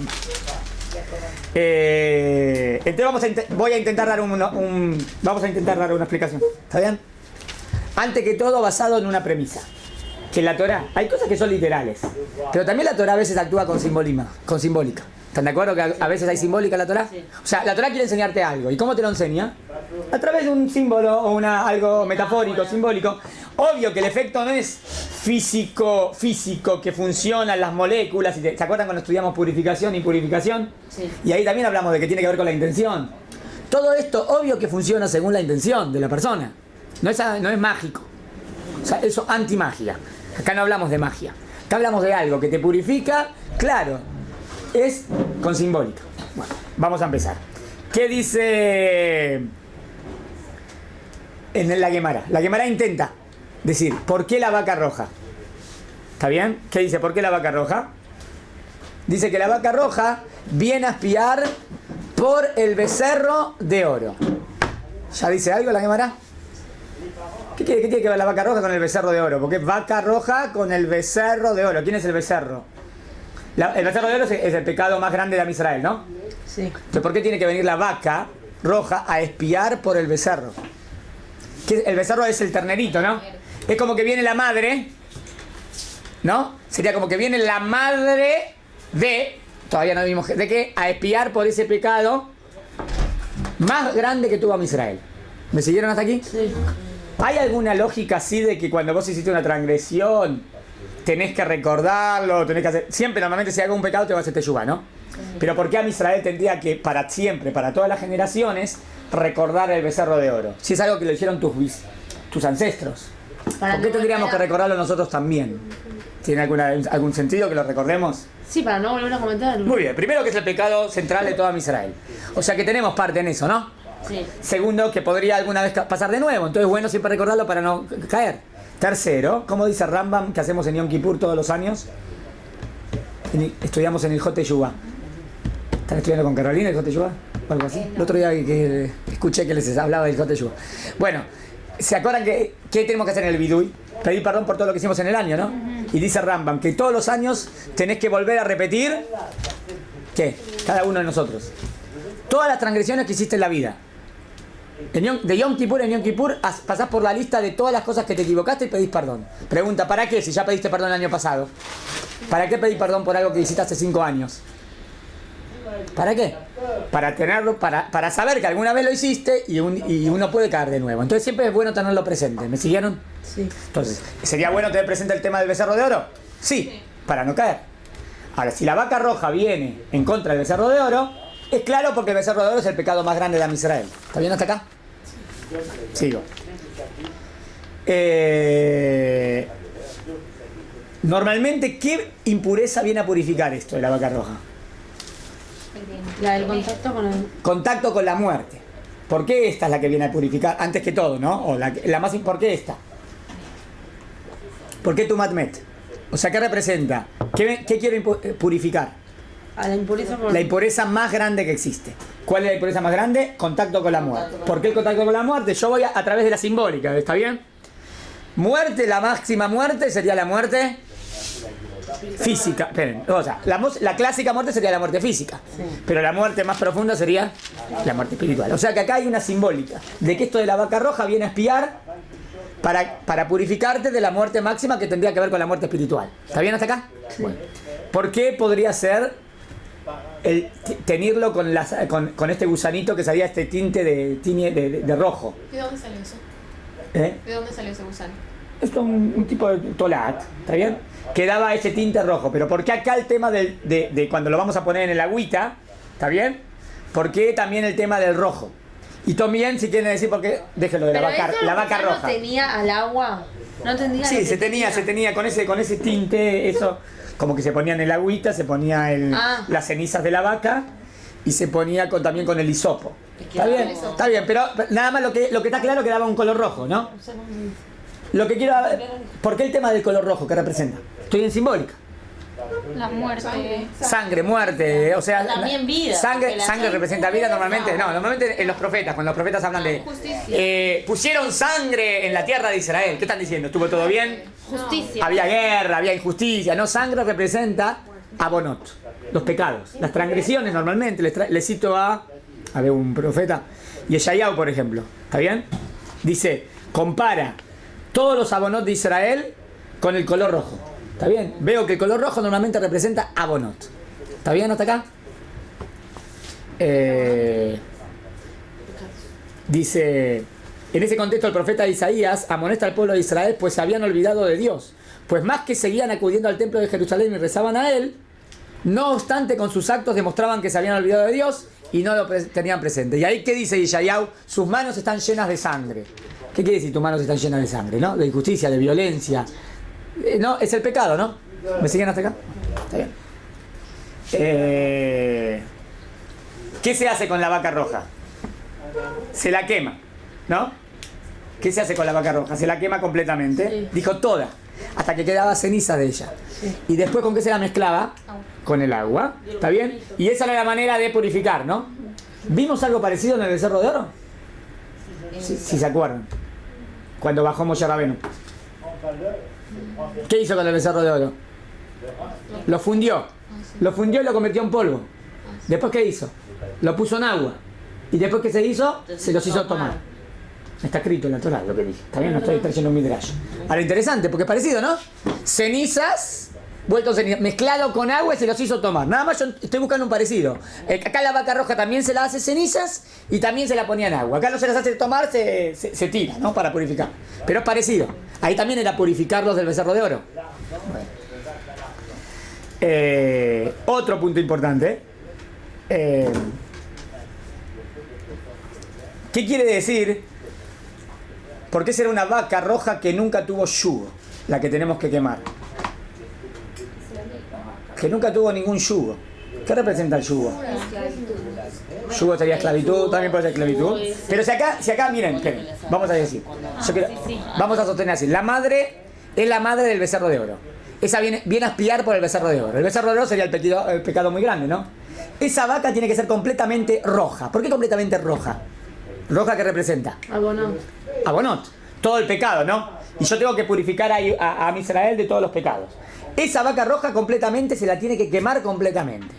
[SPEAKER 2] Entonces voy a intentar dar vamos a intentar dar una explicación. ¿Está bien? Antes que todo basado en una premisa. Que en la Torá hay cosas que son literales. Pero también la Torá a veces actúa con simbólica. ¿Están de acuerdo que a veces hay simbólica en la Torá?
[SPEAKER 6] Sí.
[SPEAKER 2] O sea, la Torá quiere enseñarte algo. ¿Y cómo te lo enseña? A través de un símbolo o algo metafórico, simbólico. Obvio que el efecto no es físico que funcionan las moléculas. ¿Se acuerdan cuando estudiamos purificación y purificación?
[SPEAKER 6] Sí.
[SPEAKER 2] Y ahí también hablamos de que tiene que ver con la intención. Todo esto, obvio que funciona según la intención de la persona. No es mágico. O sea, eso antimagia. Acá no hablamos de magia. Acá hablamos de algo que te purifica, claro. Es con simbólica. Bueno, vamos a empezar. ¿Qué dice en la Gemara? La Gemara intenta decir, ¿por qué la vaca roja? ¿Está bien? ¿Qué dice? ¿Por qué la vaca roja? Dice que la vaca roja viene a espiar por el becerro de oro. ¿Ya dice algo la Gemara? ¿Qué tiene que ver la vaca roja con el becerro de oro? Porque es vaca roja con el becerro de oro. ¿Quién es el becerro? El becerro de oro es el pecado más grande de Israel, ¿no?
[SPEAKER 3] Sí.
[SPEAKER 2] Entonces, ¿por qué tiene que venir la vaca roja a espiar por el becerro? El becerro es el ternerito, ¿no? Es como que viene la madre, ¿no? Sería como que viene la madre todavía no vimos de qué, a espiar por ese pecado más grande que tuvo Israel. ¿Me siguieron hasta aquí?
[SPEAKER 3] Sí.
[SPEAKER 2] ¿Hay alguna lógica así de que cuando vos hiciste una transgresión tenés que recordarlo, tenés que hacer... Siempre, normalmente, si hago un pecado te vas a hacer teshuvá, ¿no? Pero ¿por qué Israel tendría que, para siempre, para todas las generaciones, recordar el becerro de oro? Si es algo que lo hicieron tus ancestros. ¿Por qué tendríamos que recordarlo nosotros también? ¿Tiene algún sentido que lo recordemos?
[SPEAKER 3] Sí, para no volver a comentar.
[SPEAKER 2] Muy bien, primero que es el pecado central de toda Israel. O sea que tenemos parte en eso, ¿no?
[SPEAKER 6] Sí.
[SPEAKER 2] Segundo, que podría alguna vez pasar de nuevo. Entonces, bueno, siempre recordarlo para no caer. Tercero, como dice Rambam, que hacemos en Yom Kippur todos los años. Estudiamos en el Jote Yuba. ¿Están estudiando con Carolina el Jote Yuba? O algo así. El otro día que escuché que les hablaba del Jote Yuba. Bueno, ¿se acuerdan qué tenemos que hacer en el Bidui? Pedir perdón por todo lo que hicimos en el año, ¿no? Y dice Rambam que todos los años tenés que volver a repetir, ¿qué? Cada uno de nosotros. Todas las transgresiones que hiciste en la vida. De Yom Kippur en Yom Kippur pasás por la lista de todas las cosas que te equivocaste y pedís perdón. Pregunta, ¿para qué? Si ya pediste perdón el año pasado. ¿Para qué pedís perdón por algo que hiciste hace 5 años? ¿Para qué? Para tenerlo, para saber que alguna vez lo hiciste y uno puede caer de nuevo. Entonces siempre es bueno tenerlo presente. ¿Me siguieron?
[SPEAKER 3] Sí.
[SPEAKER 2] Entonces, ¿sería bueno tener presente el tema del becerro de oro? Sí, para no caer. Ahora, si la vaca roja viene en contra del becerro de oro, es claro porque el becerro de oro es el pecado más grande de Am Israel. ¿Está bien hasta acá? Sigo. Normalmente, ¿qué impureza viene a purificar esto de la vaca roja?
[SPEAKER 3] La del contacto con el...
[SPEAKER 2] Contacto con la muerte. ¿Por qué esta es la que viene a purificar? Antes que todo, ¿no? O la más, ¿por qué esta? ¿Por qué Tumat Met? O sea, ¿qué representa? ¿Qué quiere purificar?
[SPEAKER 3] A la impureza por...
[SPEAKER 2] La impureza más grande que existe. ¿Cuál es la impureza más grande? Contacto con la muerte. ¿Por qué el contacto con la muerte? Yo voy a través de la simbólica, ¿está bien? Muerte, la máxima muerte sería la muerte física. Esperen, o sea, la clásica muerte sería la muerte física. Sí. Pero la muerte más profunda sería la muerte espiritual. O sea que acá hay una simbólica de que esto de la vaca roja viene a espiar para purificarte de la muerte máxima que tendría que ver con la muerte espiritual. ¿Está bien hasta acá? Sí. Bueno. ¿Por qué podría ser teñirlo con este gusanito que salía este tinte de rojo?
[SPEAKER 4] ¿De dónde salió eso? ¿De dónde salió ese gusano?
[SPEAKER 2] Esto es un tipo de tolat, ¿está bien? Que daba ese tinte rojo. Pero ¿por qué acá el tema de cuando lo vamos a poner en el agüita? ¿Está bien? ¿Por qué también el tema del rojo? Y también, si quieren decir por qué, déjenlo de la vaca roja.
[SPEAKER 3] ¿No tenía al agua? ¿No tenía?
[SPEAKER 2] Sí, se tenía con ese tinte, eso, como que se ponía en el agüita, se ponía las cenizas de la vaca y se ponía también con el hisopo. ¿Está bien? Está bien, pero nada más lo que está claro que daba un color rojo, ¿no? Lo que quiero... ¿Por qué el tema del color rojo? ¿Qué representa? Estoy en simbólica.
[SPEAKER 4] La muerte.
[SPEAKER 2] Sangre, muerte, o sea...
[SPEAKER 6] También vida.
[SPEAKER 2] Sangre representa vida normalmente. No, normalmente en los profetas, cuando los profetas hablan de... pusieron sangre en la tierra de Israel. ¿Qué están diciendo? ¿Estuvo todo bien?
[SPEAKER 4] Justicia.
[SPEAKER 2] Había guerra, había injusticia. No, sangre representa abonot, los pecados, las transgresiones normalmente. Les cito a ver, un profeta, Yeshayahu, por ejemplo. ¿Está bien? Dice, compara todos los abonot de Israel con el color rojo. ¿Está bien? Veo que el color rojo normalmente representa abonot. ¿Está bien hasta acá? Dice, en ese contexto el profeta Isaías amonesta al pueblo de Israel, pues se habían olvidado de Dios. Pues más que seguían acudiendo al templo de Jerusalén y rezaban a él, no obstante con sus actos demostraban que se habían olvidado de Dios y no lo tenían presente. Y ahí, ¿qué dice Isaías? Sus manos están llenas de sangre. ¿Qué quiere decir tus manos están llenas de sangre? ¿No? De injusticia, de violencia. No, es el pecado, ¿no? ¿Me siguen hasta acá? Está bien. ¿Qué se hace con la vaca roja? Se la quema, ¿no? ¿Qué se hace con la vaca roja? Se la quema completamente. Sí. Dijo toda, hasta que quedaba ceniza de ella. Sí. Y después, ¿con qué se la mezclaba? Con el agua. ¿Está bien? Y esa era la manera de purificar, ¿no? ¿Vimos algo parecido en el becerro de oro? Si se acuerdan. Cuando bajó Moshe Rabenu. ¿Qué hizo con el becerro de oro? Lo fundió. Lo fundió y lo convirtió en polvo. ¿Después qué hizo? Lo puso en agua. ¿Y después qué se hizo? Se los hizo tomar. Está escrito en la Torah lo que dije. También no estoy trayendo un midrash. Ahora, interesante, porque es parecido, ¿no? Cenizas, vueltos cenizas, mezclado con agua y se los hizo tomar. Nada más yo estoy buscando un parecido. Acá la vaca roja también se la hace cenizas y también se la ponía en agua. Acá no se las hace tomar, se tira, ¿no? Para purificar. Pero es parecido. Ahí también era purificarlos del becerro de oro. Bueno. Otro punto importante. ¿Qué quiere decir? ¿Por qué será una vaca roja que nunca tuvo yugo? La que tenemos que quemar. que nunca tuvo ningún yugo. ¿Qué representa el yugo? Yugo sería esclavitud, también puede ser esclavitud. Pero si acá miren, vamos a decir, vamos a sostener así, la madre es la madre del becerro de oro. Esa viene a espiar por el becerro de oro. El becerro de oro sería el pecado muy grande, ¿no? Esa vaca tiene que ser completamente roja. ¿Por qué completamente roja? ¿Roja qué representa? Abonot. Todo el pecado, ¿no? Y yo tengo que purificar a Israel de todos los pecados. Esa vaca roja completamente se la tiene que quemar completamente.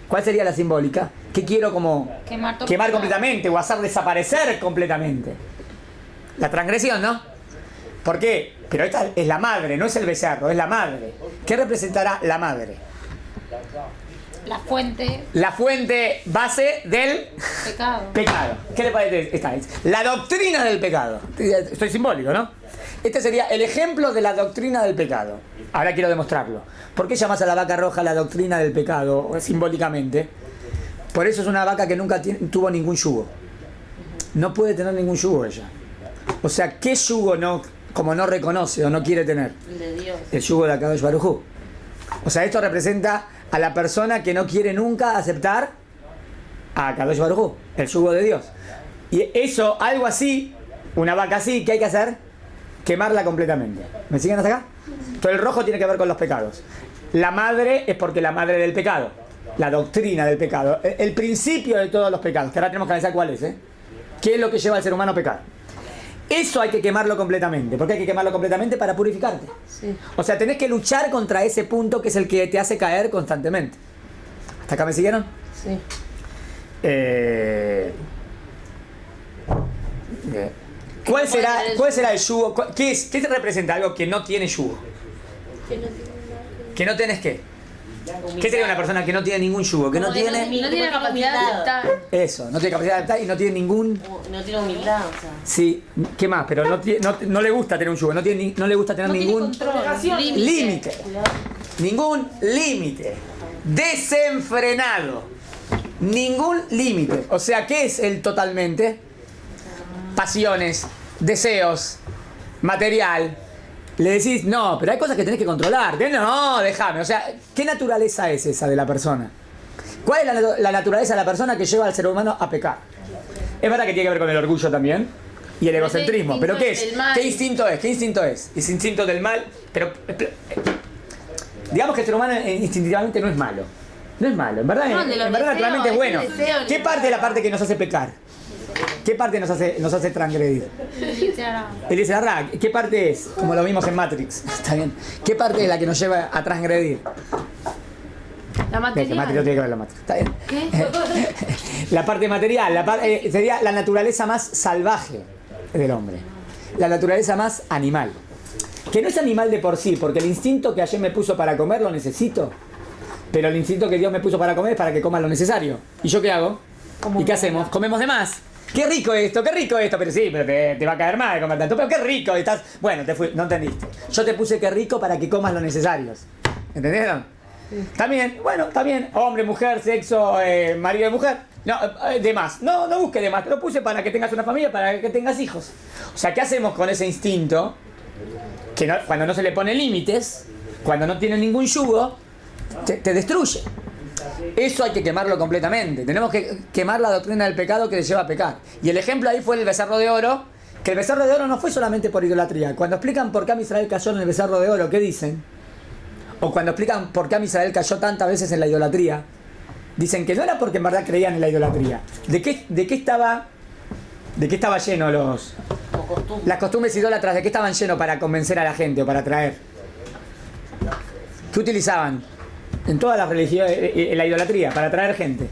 [SPEAKER 2] ¿Cuál sería la simbólica? ¿Qué quiero como quemar completamente o hacer desaparecer completamente? La transgresión, ¿no? ¿Por qué? Pero esta es la madre, no es el becerro, es la madre. ¿Qué representará la madre?
[SPEAKER 4] La fuente.
[SPEAKER 2] La fuente base del
[SPEAKER 4] Pecado.
[SPEAKER 2] ¿Qué le parece esta? La doctrina del pecado. Estoy simbólico, ¿no? Este sería el ejemplo de la doctrina del pecado. Ahora quiero demostrarlo. ¿Por qué llamas a la vaca roja la doctrina del pecado simbólicamente? Por eso es una vaca que nunca tuvo ningún yugo. No puede tener ningún yugo ella. O sea, ¿qué yugo como no reconoce o no quiere tener?
[SPEAKER 6] El de Dios.
[SPEAKER 2] El yugo de Akadosh Baruj Hu. O sea, esto representa a la persona que no quiere nunca aceptar a Akadosh Baruj Hu, el yugo de Dios. Y eso, algo así, una vaca así, ¿qué hay que hacer? Quemarla completamente. ¿Me siguen hasta acá? Todo el rojo tiene que ver con los pecados. La madre es porque la madre del pecado. La doctrina del pecado. El principio de todos los pecados. Que ahora tenemos que analizar cuál es, ¿eh? ¿Qué es lo que lleva al ser humano a pecar? Eso hay que quemarlo completamente. ¿Por qué hay que quemarlo completamente? Para purificarte.
[SPEAKER 3] Sí.
[SPEAKER 2] O sea, tenés que luchar contra ese punto que es el que te hace caer constantemente. ¿Hasta acá me siguieron?
[SPEAKER 3] Sí.
[SPEAKER 2] ¿Cuál será el yugo? ¿Qué te representa algo que no tiene yugo? ¿Que no tenés qué? ¿Qué sería una persona que no tiene ningún yugo? Que no tiene...
[SPEAKER 3] No tiene la capacidad de aceptar.
[SPEAKER 2] Eso, no tiene capacidad de adaptar y no tiene ningún...
[SPEAKER 6] No tiene humildad, o sea.
[SPEAKER 2] Sí, ¿qué más? Pero no le gusta tener un yugo, no le gusta tener ningún límite. Ningún límite. Desenfrenado. Ningún límite. O sea, ¿qué es el totalmente? Pasiones, deseos, material. Le decís, no, pero hay cosas que tenés que controlar. No, déjame. O sea, ¿qué naturaleza es esa de la persona? ¿Cuál es la naturaleza de la persona que lleva al ser humano a pecar? Es verdad que tiene que ver con el orgullo también y el egocentrismo. ¿Pero qué es? ¿Qué instinto es? ¿Qué instinto es? Es instinto del mal. Pero digamos que el ser humano instintivamente no es malo. No es malo. En verdad, naturalmente es bueno. ¿Qué parte es la parte que nos hace pecar? ¿Qué parte nos hace transgredir? El Yetzer Hara. ¿Qué parte es? Como lo vimos en Matrix. Está bien. ¿Qué parte es la que nos lleva a transgredir?
[SPEAKER 3] La material.
[SPEAKER 2] Matrix no tiene que ver la Matrix. Está bien.
[SPEAKER 3] ¿Qué?
[SPEAKER 2] La parte material. Sería la naturaleza más salvaje del hombre. La naturaleza más animal. Que no es animal de por sí, porque el instinto que ayer me puso para comer lo necesito. Pero el instinto que Dios me puso para comer es para que coma lo necesario. ¿Y yo qué hago? ¿Y qué hacemos? Comemos de más. ¡Qué rico esto! Pero sí, pero te va a caer mal comer tanto. Pero qué rico estás. Bueno, no entendiste. Yo te puse qué rico para que comas lo necesario. ¿Entendieron? Sí. También, bueno, también. Hombre, mujer, sexo, marido y mujer. No, de más. No busque de más. Te lo puse para que tengas una familia, para que tengas hijos. O sea, ¿qué hacemos con ese instinto? Que cuando no se le pone límites, cuando no tiene ningún yugo, te destruye. Eso hay que quemarlo completamente. Tenemos que quemar la doctrina del pecado que te lleva a pecar. Y el ejemplo ahí fue el becerro de oro. Que el becerro de oro no fue solamente por idolatría. Cuando explican por qué Israel cayó en el becerro de oro, ¿qué dicen? O cuando explican por qué Israel cayó tantas veces en la idolatría, dicen que no era porque en verdad creían en la idolatría. ¿De qué estaba lleno las costumbres idólatras? ¿De qué estaban llenos para convencer a la gente o para atraer? ¿Qué utilizaban? En todas las religiones, en la idolatría, para atraer gente.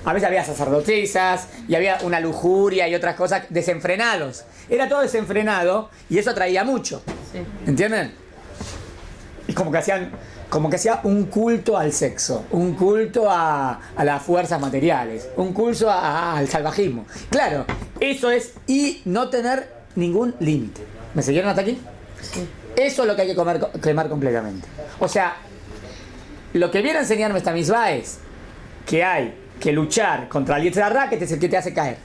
[SPEAKER 2] A veces había sacerdotisas y había una lujuria y otras cosas desenfrenados. Era todo desenfrenado y eso atraía mucho.
[SPEAKER 3] Sí.
[SPEAKER 2] ¿Entienden? Es como que hacía un culto al sexo, un culto a las fuerzas materiales, un culto al salvajismo. Claro, eso es y no tener ningún límite. ¿Me siguieron hasta aquí?
[SPEAKER 3] Sí.
[SPEAKER 2] Eso es lo que hay que quemar completamente. O sea, lo que viene a enseñarme esta misma es que hay que luchar contra el Yetzer Hara, que es el que te hace caer.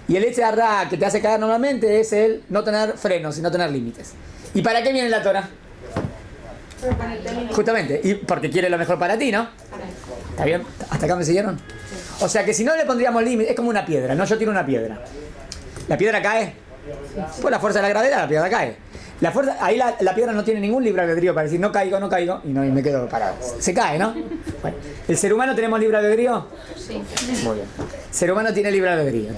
[SPEAKER 2] Y el Yetzer Hara que te hace caer normalmente es el no tener frenos y no tener límites. ¿Y para qué viene la Torah? Justamente, y porque quiere lo mejor para ti, ¿no? ¿Está bien? ¿Hasta acá me siguieron? O sea que si no le pondríamos límite, es como una piedra, ¿no? Yo tiro una piedra. ¿La piedra cae? Por la fuerza de la gravedad, la piedra cae. La fuerza, ahí la piedra no tiene ningún libre albedrío para decir no caigo, y no y me quedo parado. Se cae, ¿no? Bueno, ¿el ser humano tenemos libre albedrío?
[SPEAKER 4] Sí.
[SPEAKER 2] Muy bien. El ser humano tiene libre albedrío.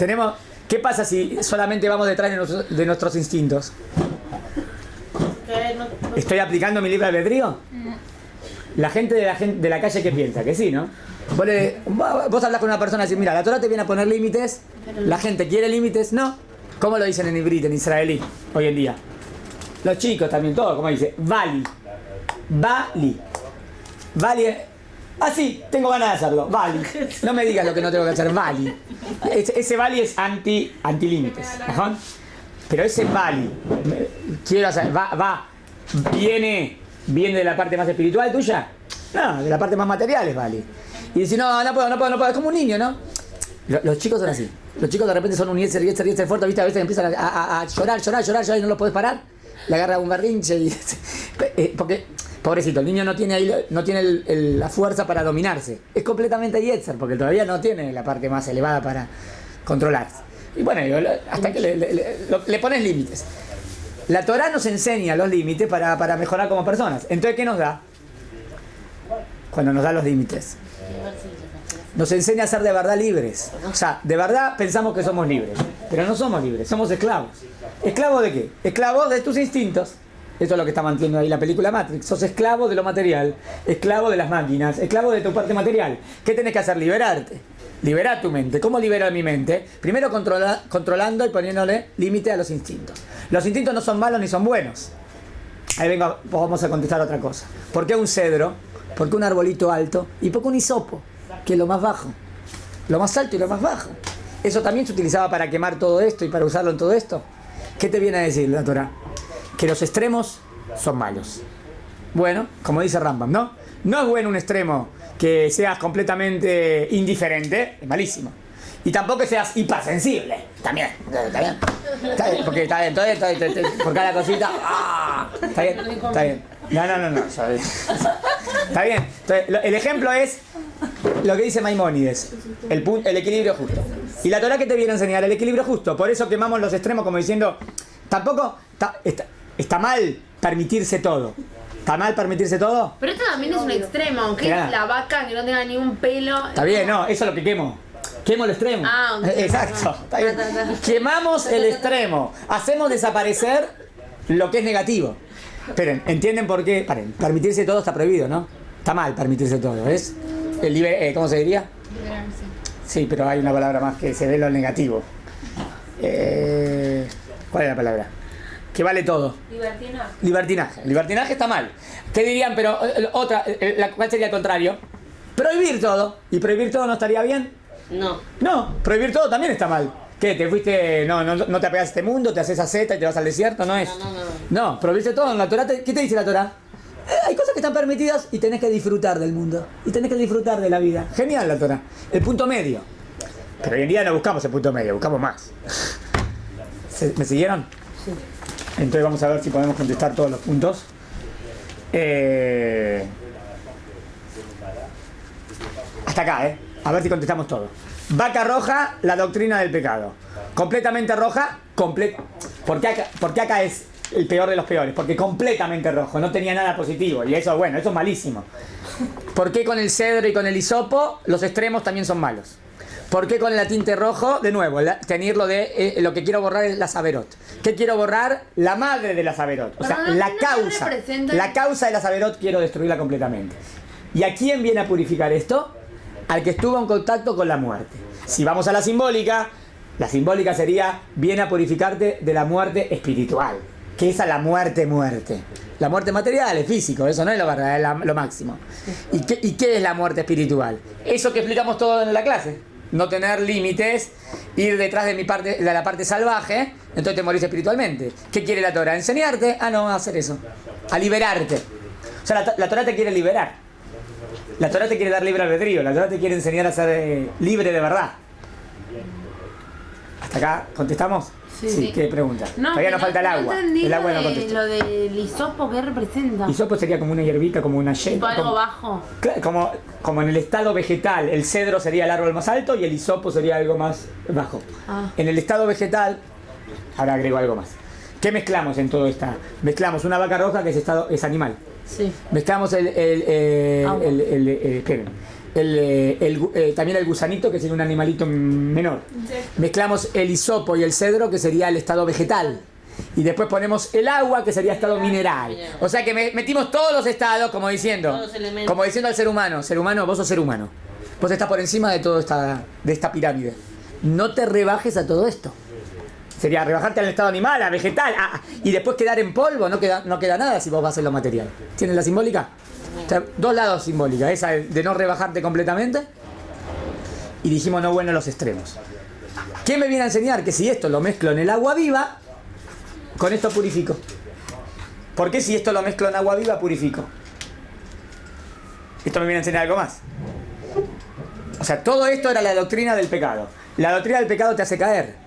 [SPEAKER 2] ¿Qué pasa si solamente vamos detrás de nuestros instintos? ¿Estoy aplicando mi libre albedrío? La gente de la calle, ¿qué piensa? Que sí, ¿no? Vos hablas con una persona y decís, mira, la Torá te viene a poner límites, la gente quiere límites, no. ¿Cómo lo dicen en hibrit, en israelí, hoy en día? Los chicos también, todo, ¿cómo dice? Vali. Sí, tengo ganas de hacerlo, vali. No me digas lo que no tengo que hacer, vali. Ese vali es antilímites. Ajá. Pero ese vali, quiero hacer, viene de la parte más espiritual tuya. No, de la parte más material es vali. Y dice, no puedo, es como un niño, ¿no? Los chicos son así. Los chicos de repente son un yetzer fuerte, ¿viste? A veces empiezan a llorar y no lo podés parar. Le agarra un berrinche y... porque, pobrecito, el niño no tiene la fuerza para dominarse. Es completamente yetzer, porque todavía no tiene la parte más elevada para controlarse. Y bueno, hasta que le pones límites. La Torá nos enseña los límites para mejorar como personas. Entonces, ¿qué nos da? Cuando nos da los límites. Nos enseña a ser de verdad libres. O sea, de verdad pensamos que somos libres, pero no somos libres, somos esclavos. ¿Esclavos de qué? Esclavos de tus instintos. Eso es lo que está manteniendo ahí la película Matrix. Sos esclavo de lo material, esclavo de las máquinas, esclavo de tu parte material. ¿Qué tenés que hacer? Liberarte. Liberar tu mente. ¿Cómo libero mi mente? Primero controlando y poniéndole límite a los instintos. Los instintos no son malos ni son buenos. Ahí vamos a contestar otra cosa. ¿Por qué un cedro? ¿Por qué un arbolito alto? ¿Y por qué un hisopo? Que es lo más bajo. Lo más alto y lo más bajo. Eso también se utilizaba para quemar todo esto y para usarlo en todo esto. ¿Qué te viene a decir la Torá? Que los extremos son malos. Bueno, como dice Rambam, ¿no? No es bueno un extremo que seas completamente indiferente, es malísimo. Y tampoco que seas hipersensible, también. ¿Está bien? Porque está bien, por cada cosita. Está bien. No. Está bien. Entonces, el ejemplo es lo que dice Maimónides, el equilibrio justo. Y la Torá que te viene a enseñar el equilibrio justo. Por eso quemamos los extremos como diciendo, tampoco está mal permitirse todo. ¿Está mal permitirse todo?
[SPEAKER 3] Pero esto también es un extremo, aunque
[SPEAKER 2] Claro.
[SPEAKER 3] es la vaca que no tenga ni un pelo.
[SPEAKER 2] Está bien, no, eso es lo que quemo. Quemo el extremo.
[SPEAKER 3] Ok.
[SPEAKER 2] Exacto. Está bien. Quemamos el extremo. Hacemos desaparecer lo que es negativo. Esperen, ¿entienden por qué? Paren, permitirse todo está prohibido, ¿no? Está mal permitirse todo, ¿es? ¿Cómo se diría?
[SPEAKER 4] Liberarse.
[SPEAKER 2] Sí, pero hay una palabra más que se ve lo negativo. ¿Cuál es la palabra? Que vale todo. Libertinaje. Libertinaje está mal. ¿Qué dirían? Pero ¿cuál sería el contrario? Prohibir todo. ¿Y prohibir todo no estaría bien?
[SPEAKER 6] No.
[SPEAKER 2] No, prohibir todo también está mal. ¿Qué? ¿Te fuiste, no te apegas a este mundo, te haces asceta y te vas al desierto? No es. No, prohibirse todo. En la Torá, ¿qué te dice la Torá? Hay cosas que están permitidas y tenés que disfrutar del mundo. Y tenés que disfrutar de la vida. Genial la Torá. El punto medio. Pero hoy en día no buscamos el punto medio, buscamos más. ¿Me siguieron? Sí. Entonces vamos a ver si podemos contestar todos los puntos. Hasta acá, a ver si contestamos todo. Vaca roja, la doctrina del pecado. Completamente roja, ¿Por qué acá es el peor de los peores? Porque completamente rojo, no tenía nada positivo. Y eso, bueno, eso es malísimo. ¿Por qué con el cedro y con el hisopo los extremos también son malos? ¿Por qué con el tinte rojo? De nuevo, tenerlo de lo que quiero borrar es la Saberot. ¿Qué quiero borrar? La madre de la Saberot. O sea, la causa. La causa de la Saberot quiero destruirla completamente. ¿Y a quién viene a purificar esto? Al que estuvo en contacto con la muerte. Si vamos a la simbólica sería, viene a purificarte de la muerte espiritual. Que es a la muerte. La muerte material es físico, eso no es lo verdadero, es lo máximo. ¿Y qué es la muerte espiritual? Eso que explicamos todo en la clase. No tener límites, ir detrás de la parte salvaje, entonces te morís espiritualmente. ¿Qué quiere la Torá? ¿Enseñarte? No, a hacer eso. A liberarte. O sea, la Torá te quiere liberar. La Torá te quiere dar libre albedrío. La Torá te quiere enseñar a ser libre de verdad. ¿Hasta acá contestamos?
[SPEAKER 3] Sí.
[SPEAKER 2] ¿Qué pregunta?
[SPEAKER 3] No,
[SPEAKER 2] Todavía nos falta el
[SPEAKER 3] no
[SPEAKER 2] agua.
[SPEAKER 3] entendí
[SPEAKER 2] El agua
[SPEAKER 3] lo
[SPEAKER 2] no
[SPEAKER 3] de-
[SPEAKER 2] contestó.
[SPEAKER 3] Lo del hisopo, ¿qué representa?
[SPEAKER 2] Hisopo sería como una hierbita, como una
[SPEAKER 3] Tipo
[SPEAKER 2] yema.
[SPEAKER 3] algo bajo.
[SPEAKER 2] Como en el estado vegetal, el cedro sería el árbol más alto y el hisopo sería algo más bajo.
[SPEAKER 3] Ah.
[SPEAKER 2] En el estado vegetal, ahora agrego algo más. ¿Qué mezclamos en todo esto? Mezclamos una vaca roja que es animal.
[SPEAKER 3] Sí.
[SPEAKER 2] Mezclamos
[SPEAKER 3] Agua.
[SPEAKER 2] también el gusanito, que sería un animalito menor. Mezclamos el hisopo y el cedro, que sería el estado vegetal. Y después ponemos el agua, que sería estado mineral. O sea que metimos todos los estados, como diciendo al ser humano, vos sos ser humano. Vos estás por encima de toda esta pirámide. No te rebajes a todo esto. Sería rebajarte al estado animal, a vegetal, y después quedar en polvo, no queda nada si vos vas en lo material. ¿Tienes la simbólica? O sea, dos lados simbólicas, esa de no rebajarte completamente, y dijimos no bueno los extremos. ¿Qué me viene a enseñar? Que si esto lo mezclo en el agua viva, con esto purifico. ¿Por qué si esto lo mezclo en agua viva, purifico? Esto me viene a enseñar algo más. O sea, todo esto era la doctrina del pecado. La doctrina del pecado te hace caer.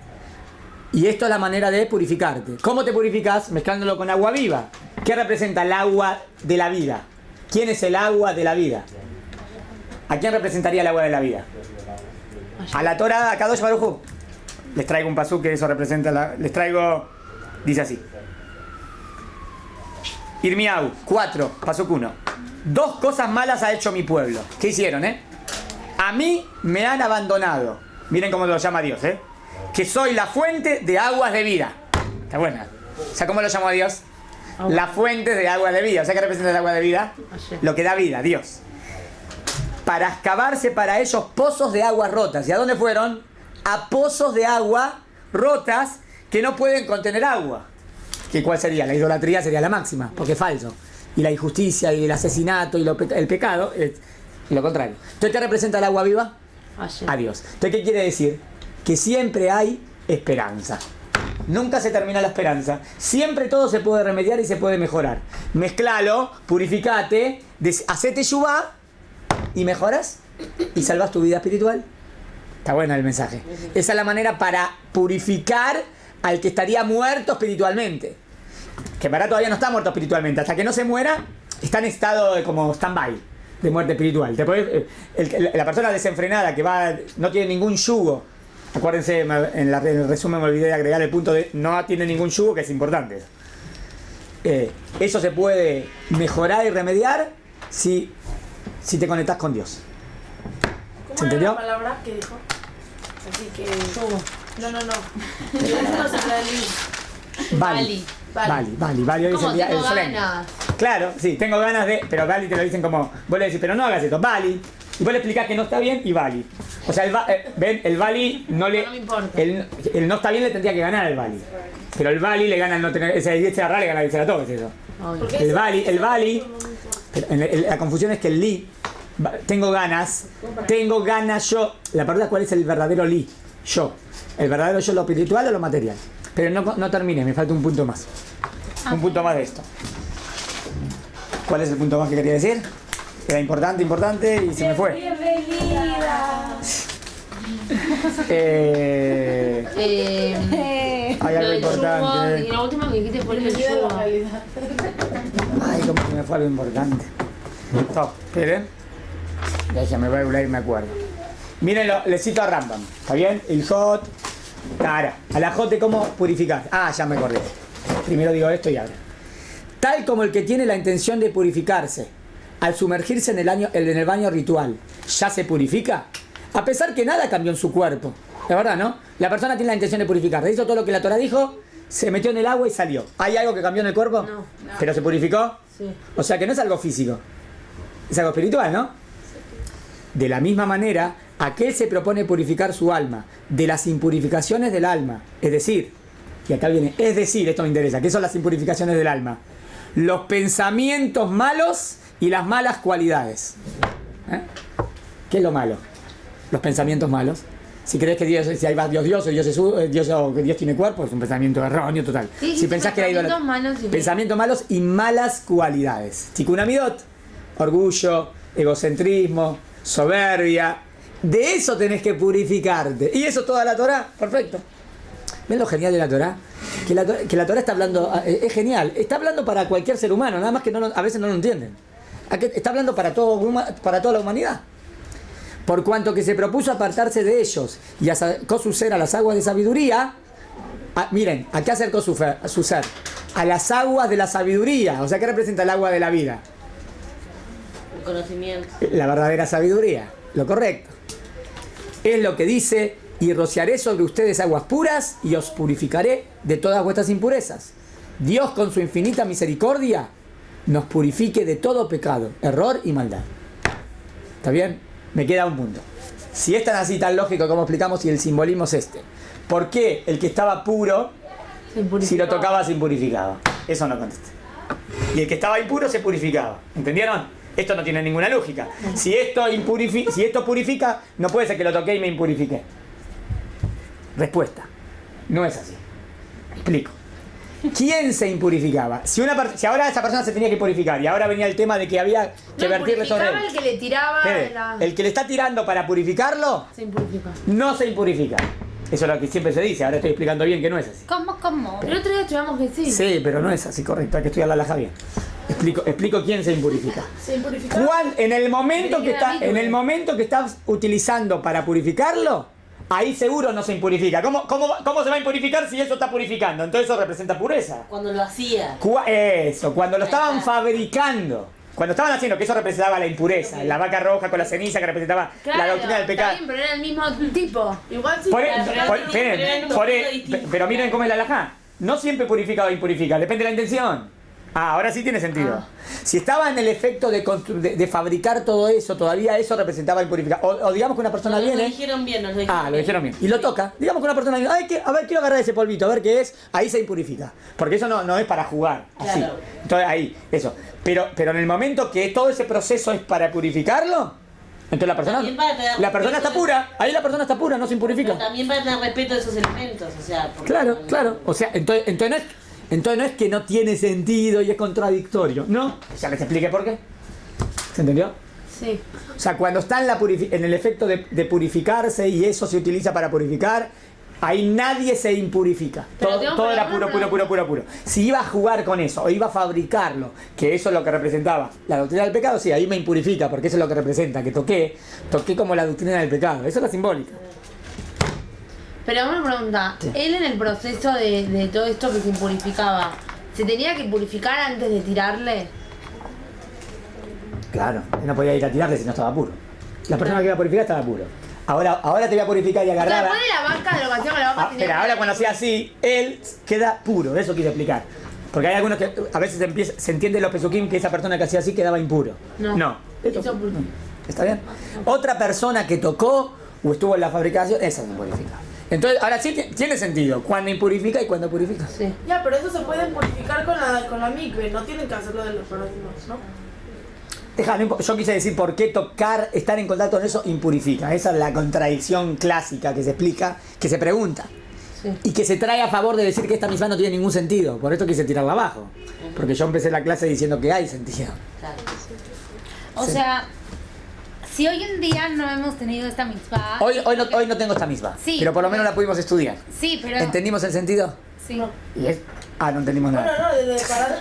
[SPEAKER 2] Y esto es la manera de purificarte. ¿Cómo te purificas? Mezclándolo con agua viva. ¿Qué representa el agua de la vida? ¿Quién es el agua de la vida? ¿A quién representaría el agua de la vida? A la Torah, a Kadosh Baruj Hu. Les traigo un pasú que eso representa les traigo, dice así. Irmiau 4, pasuk 1. 2 cosas malas ha hecho mi pueblo. ¿Qué hicieron, A mí me han abandonado. Miren cómo lo llama Dios, que soy la fuente de aguas de vida. Está buena. O sea, ¿cómo lo llamó a Dios? La fuente de aguas de vida. O sea, ¿qué representa el agua de vida? Lo que da vida, Dios. Para excavarse para ellos pozos de aguas rotas. ¿Y a dónde fueron? A pozos de agua rotas que no pueden contener agua. ¿Que cuál sería? La idolatría sería la máxima, porque es falso. Y la injusticia y el asesinato y el pecado es lo contrario. Entonces, ¿qué representa el agua viva? A Dios. Entonces, ¿qué quiere decir? Que siempre hay esperanza. Nunca se termina la esperanza. Siempre todo se puede remediar y se puede mejorar. Mezclalo, purificate, hacete yubá y mejoras y salvas tu vida espiritual. Está bueno el mensaje. Esa es la manera para purificar al que estaría muerto espiritualmente. Que para todavía no está muerto espiritualmente. Hasta que no se muera, está en estado de como stand-by, de muerte espiritual. La persona desenfrenada que no tiene ningún yugo. Acuérdense, en el resumen me olvidé de agregar el punto de no tiene ningún yugo, que es importante. Eso se puede mejorar y remediar si te conectás con Dios. ¿Se entendió?
[SPEAKER 5] ¿Cómo era la palabra que dijo? Así que... No. No se puede leer.
[SPEAKER 2] Vali. Hoy es
[SPEAKER 3] Como
[SPEAKER 2] el día,
[SPEAKER 3] tengo
[SPEAKER 2] el solemne.
[SPEAKER 3] ganas.
[SPEAKER 2] Claro, sí, tengo ganas de... Pero Vali te lo dicen como... Vos le decís, pero no hagas esto, Vali. Y vos le explicás que no está bien y Vali. O sea, el Vali no le...
[SPEAKER 3] No me importa.
[SPEAKER 2] El no está bien le tendría que ganar al Vali. Pero el Vali le gana el no tener... Ese de le gana el todo, es eso. El Vali... La confusión es que el Li... Tengo ganas yo... La pregunta es cuál es el verdadero Li. Yo. El verdadero yo, lo espiritual o lo material. Pero no termine, me falta un punto más. Un punto más de esto. ¿Cuál es el punto más que quería decir? Era importante y se me fue. Hay algo importante.
[SPEAKER 3] Y la última que dijiste fue el del yugo.
[SPEAKER 2] Ay, como se me fue algo importante. Stop, esperen. Déjame ver, me acuerdo. Mírenlo, le cito a Rambam. ¿Está bien? El Hot. Ahora, a la J, ¿cómo purificar? Ya me acordé. Primero digo esto y ahora. Tal como el que tiene la intención de purificarse, al sumergirse en el baño ritual, ¿ya se purifica? A pesar que nada cambió en su cuerpo. La verdad, ¿no? La persona tiene la intención de purificarse. Hizo todo lo que la Torah dijo, se metió en el agua y salió. ¿Hay algo que cambió en el cuerpo?
[SPEAKER 3] No.
[SPEAKER 2] ¿Pero se purificó?
[SPEAKER 3] Sí.
[SPEAKER 2] O sea que no es algo físico. Es algo espiritual, ¿no? De la misma manera, aquel se propone purificar su alma de las impurificaciones del alma. Es decir, y acá viene, esto me interesa, ¿qué son las impurificaciones del alma? Los pensamientos malos y las malas cualidades. ¿Qué es lo malo? Los pensamientos malos. Si crees que Dios, si hay Dios o que Dios tiene cuerpo, es un pensamiento erróneo total.
[SPEAKER 3] Sí,
[SPEAKER 2] si pensás que hay pensamientos malos y malas cualidades. Tikkun Amidot, orgullo, egocentrismo, soberbia. De eso tenés que purificarte. Y eso toda la Torah, perfecto. ¿Ven lo genial de la Torá? Que la Torá está hablando, es genial, está hablando para cualquier ser humano, nada más que a veces no lo entienden. Está hablando para toda la humanidad. Por cuanto que se propuso apartarse de ellos y acercó su ser a las aguas de sabiduría, miren, ¿a qué acercó su ser? A las aguas de la sabiduría. O sea, ¿qué representa el agua de la vida?
[SPEAKER 6] El conocimiento.
[SPEAKER 2] La verdadera sabiduría, lo correcto. Es lo que dice: y rociaré sobre ustedes aguas puras y os purificaré de todas vuestras impurezas. Dios, con su infinita misericordia, nos purifique de todo pecado, error y maldad. ¿Está bien? Me queda un punto. Si es tan así, tan lógico como explicamos, y el simbolismo es este, ¿por qué el que estaba puro, si lo tocaba, se impurificaba? Eso no contesta. Y el que estaba impuro se purificaba. ¿Entendieron? Esto no tiene ninguna lógica. Si esto purifica, no puede ser que lo toqué y me impurifique. Respuesta: no es así. Explico. ¿Quién se impurificaba? Si ahora esa persona se tenía que purificar y ahora venía el tema de que había que vertirle sobre él.
[SPEAKER 3] el que le tiraba.
[SPEAKER 2] El que le está tirando para purificarlo,
[SPEAKER 3] Se impurifica.
[SPEAKER 2] no se impurifica. Eso es lo que siempre se dice. Ahora estoy explicando bien que no es así.
[SPEAKER 4] ¿Cómo?
[SPEAKER 3] El otro día estudiamos que sí.
[SPEAKER 2] Sí, pero no es así, correcto. Hay que estudiar la halajá bien. Explico quién se impurifica.
[SPEAKER 5] Se impurificaba.
[SPEAKER 2] Juan, en el momento que estás utilizando para purificarlo, ahí seguro no se impurifica. ¿Cómo se va a impurificar si eso está purificando? Entonces eso representa pureza.
[SPEAKER 6] Cuando lo hacía.
[SPEAKER 2] Cuando lo estaban fabricando. Cuando estaban haciendo, que eso representaba la impureza. La vaca roja con la ceniza que representaba la doctrina del pecado.
[SPEAKER 3] Está bien, pero era el mismo tipo.
[SPEAKER 5] Igual sí.
[SPEAKER 2] Pero miren cómo es la halajá. No siempre purifica o impurifica, depende de la intención. Ahora sí tiene sentido. Si estaba en el efecto de fabricar todo eso, todavía eso representaba impurificar. O digamos que una persona
[SPEAKER 6] Nos
[SPEAKER 2] viene.
[SPEAKER 6] lo dijeron bien, nos lo dijeron
[SPEAKER 2] Lo dijeron bien. Y lo toca. Digamos que una persona viene. A ver, quiero agarrar ese polvito, a ver qué es. Ahí se impurifica. Porque eso no es para jugar. Así.
[SPEAKER 6] Claro.
[SPEAKER 2] Entonces ahí, eso. Pero en el momento que todo ese proceso es para purificarlo, entonces la persona está pura. Ahí la persona está pura, no se impurifica.
[SPEAKER 6] Pero también para tener respeto de esos elementos, o sea.
[SPEAKER 2] Claro. O sea, entonces no es que no tiene sentido y es contradictorio. No. Ya les expliqué por qué. ¿Se entendió?
[SPEAKER 3] Sí.
[SPEAKER 2] O sea, cuando está en el efecto de purificarse y eso se utiliza para purificar, ahí nadie se impurifica. Todo era puro. Si iba a jugar con eso o iba a fabricarlo, que eso es lo que representaba la doctrina del pecado, sí, ahí me impurifica, porque eso es lo que representa, que toqué como la doctrina del pecado. Eso es la simbólica.
[SPEAKER 3] Pero una pregunta, él en el proceso de todo esto que se impurificaba, ¿se tenía que purificar antes de tirarle?
[SPEAKER 2] Claro, él no podía ir a tirarle si no estaba puro. La persona que iba a purificar estaba puro. Ahora te voy a purificar y
[SPEAKER 3] O sea,
[SPEAKER 2] agarrar.
[SPEAKER 3] después de la vaca, de lo que hacía con la vaca, tenía
[SPEAKER 2] Ahora cuando hacía así, él queda puro. Eso quiero explicar. Porque hay algunos que a veces se entiende en los pesukim que esa persona que hacía así quedaba impuro.
[SPEAKER 3] No.
[SPEAKER 2] Esto- no. ¿Está bien? Otra persona que tocó o estuvo en la fabricación, esa se purifica. Entonces, ahora sí tiene sentido. Cuando impurifica y cuando purifica.
[SPEAKER 3] Sí.
[SPEAKER 5] Ya, pero eso se puede purificar con la mikve, no tienen que hacerlo de los próximos, ¿no?
[SPEAKER 2] Yo quise decir por qué tocar, estar en contacto con eso impurifica. Esa es la contradicción clásica que se explica, que se pregunta.
[SPEAKER 3] Sí.
[SPEAKER 2] Y que se trae a favor de decir que esta misma no tiene ningún sentido. Por esto quise tirarla abajo. Porque yo empecé la clase diciendo que hay sentido.
[SPEAKER 6] Claro.
[SPEAKER 4] O sea, si hoy en día no hemos tenido esta mitzvah...
[SPEAKER 2] Hoy no tengo esta misma.
[SPEAKER 4] Sí.
[SPEAKER 2] Pero por lo menos la pudimos estudiar.
[SPEAKER 4] Sí, pero...
[SPEAKER 2] ¿Entendimos el sentido?
[SPEAKER 4] Sí.
[SPEAKER 2] ¿Y es? No entendimos
[SPEAKER 5] Bueno,
[SPEAKER 2] nada.
[SPEAKER 5] no, de parar.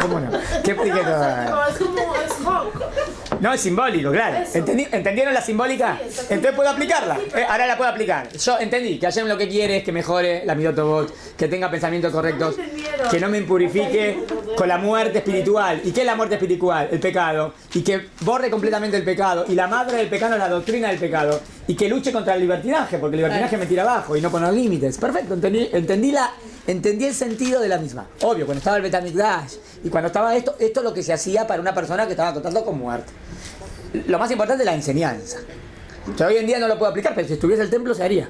[SPEAKER 2] ¿Cómo no? ¿Qué expliqué
[SPEAKER 5] No, o sea,
[SPEAKER 2] todo?
[SPEAKER 5] es como es Hawk.
[SPEAKER 2] No, es simbólico, claro.
[SPEAKER 5] Eso.
[SPEAKER 2] ¿Entendieron la simbólica?
[SPEAKER 5] Sí, exacto.
[SPEAKER 2] Entonces puedo aplicarla. Ahora la puedo aplicar. Yo entendí que Hashem lo que quiere es que mejore la midotobot, que tenga pensamientos correctos,
[SPEAKER 5] entendieron.
[SPEAKER 2] que no me impurifique con la muerte espiritual. ¿Y qué es la muerte espiritual? El pecado. Y que borre completamente el pecado. Y la madre del pecado es la doctrina del pecado. Y que luche contra el libertinaje, porque el libertinaje me tira abajo y no poner límites. Perfecto, entendí el sentido de la misma. Obvio, cuando estaba el Betamikdash y cuando estaba esto es lo que se hacía para una persona que estaba contando con muerte. Lo más importante es la enseñanza. O sea, hoy en día no lo puedo aplicar, pero si estuviese el templo se haría.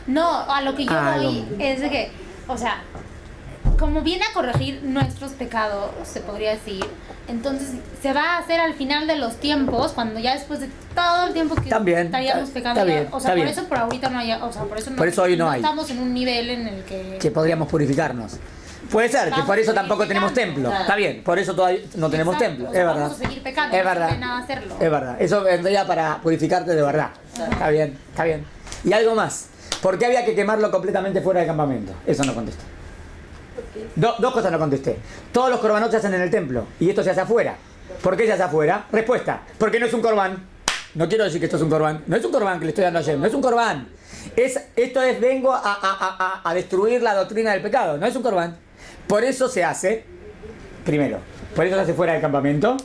[SPEAKER 4] No, a lo que yo voy
[SPEAKER 2] no.
[SPEAKER 4] es de que, o sea, como viene a corregir nuestros pecados, se podría decir, entonces se va a hacer al final de los tiempos, cuando ya después de todo el tiempo que
[SPEAKER 2] También,
[SPEAKER 4] estaríamos pecando,
[SPEAKER 2] está
[SPEAKER 4] ya-
[SPEAKER 2] bien,
[SPEAKER 4] o sea,
[SPEAKER 2] está
[SPEAKER 4] por
[SPEAKER 2] bien.
[SPEAKER 4] eso por ahorita no hay, o sea,
[SPEAKER 2] Por eso hoy no hay.
[SPEAKER 4] estamos en un nivel en el que
[SPEAKER 2] Que podríamos purificarnos. Puede ser, que
[SPEAKER 4] Vamos
[SPEAKER 2] por eso
[SPEAKER 4] a
[SPEAKER 2] tampoco
[SPEAKER 4] seguir
[SPEAKER 2] tenemos
[SPEAKER 4] pecando.
[SPEAKER 2] templo.
[SPEAKER 6] Claro.
[SPEAKER 2] Está bien, por eso todavía no tenemos
[SPEAKER 4] Exacto,
[SPEAKER 2] templo.
[SPEAKER 4] o sea,
[SPEAKER 2] Es verdad.
[SPEAKER 4] vamos a seguir pecando,
[SPEAKER 2] Es
[SPEAKER 4] no
[SPEAKER 2] verdad.
[SPEAKER 4] sirve nada hacerlo.
[SPEAKER 2] Es verdad. Eso vendría para purificarte de verdad. Está bien, está bien. Y algo más. ¿Por qué había que quemarlo completamente fuera del campamento? Eso no contesté. Dos cosas no contesté. Todos los corbanos se hacen en el templo y esto se hace afuera. ¿Por qué se hace afuera? Respuesta, porque no es un corbán. No quiero decir que esto es un corbán. No es un corbán que le estoy dando ayer, no es un corbán. Esto es, vengo a destruir la doctrina del pecado. No es un corbán. Por eso se hace, primero, por eso se hace fuera del campamento.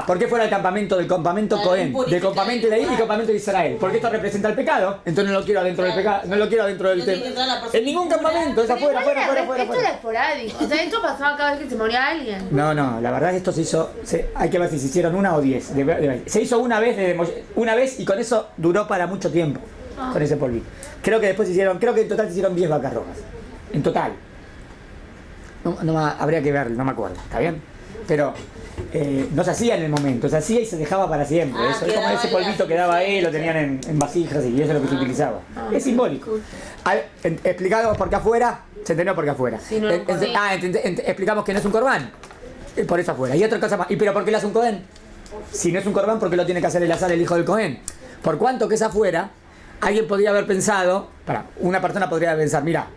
[SPEAKER 2] ¿Por qué fuera del campamento? Del campamento Cohen, del campamento de ahí y campamento de Israel. Porque esto representa el pecado. Entonces no lo quiero adentro del pecado, no lo quiero adentro del templo. En ningún campamento, es afuera, afuera, afuera, afuera.
[SPEAKER 3] Esto era esporádico. O sea, esto pasaba cada vez que se moría alguien.
[SPEAKER 2] No, la verdad es que esto se hizo, hay que ver si se hicieron una o 10. Se hizo una vez y con eso duró para mucho tiempo, con ese polvito. Creo que después creo que en total se hicieron 10 vacas rojas. En total. Habría que verlo, no me acuerdo, ¿está bien? Pero no se hacía en el momento, se hacía y se dejaba para siempre. Eso es como ese polvito quedaba ahí, lo tenían en vasijas y eso es lo que se utilizaba. Es simbólico. Explicado por qué afuera, se entendió por qué afuera.
[SPEAKER 3] Sí, no
[SPEAKER 2] explicamos que no es un corbán, por eso afuera. Y otra cosa más, ¿y pero por qué lo hace un Cohen? Si no es un corbán, ¿por qué lo tiene que hacer el hijo del Cohen? Por cuanto que es afuera, alguien podría haber pensado, una persona podría pensar, mira,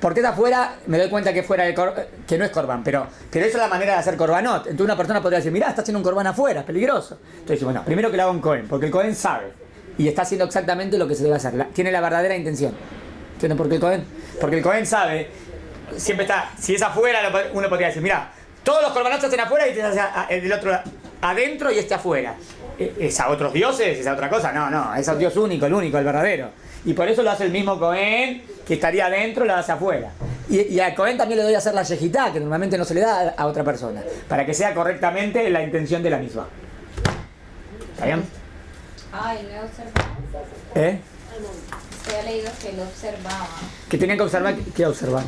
[SPEAKER 2] porque es afuera, me doy cuenta que que no es corbán, pero eso es la manera de hacer corbanot. Entonces una persona podría decir, mirá, está haciendo un corbán afuera, es peligroso. Entonces, bueno, primero que lo haga un Cohen, porque el Cohen sabe y está haciendo exactamente lo que se debe hacer, tiene la verdadera intención. ¿Entienden por qué el Cohen? Porque el Cohen sabe, siempre está, si es afuera, uno podría decir, mirá, todos los corbanos se hacen afuera y el otro adentro y afuera. ¿Es a otros dioses? ¿Es a otra cosa? No, es a un Dios único, el verdadero. Y por eso lo hace el mismo Cohen, que estaría adentro, lo hace afuera. Y al Cohen también le doy a hacer la yejitá, que normalmente no se le da a otra persona, para que sea correctamente la intención de la misma. ¿Está bien?
[SPEAKER 4] Ay, lo he observado. Se ha leído que lo observaba.
[SPEAKER 2] Que tenían que observar, ¿qué observar?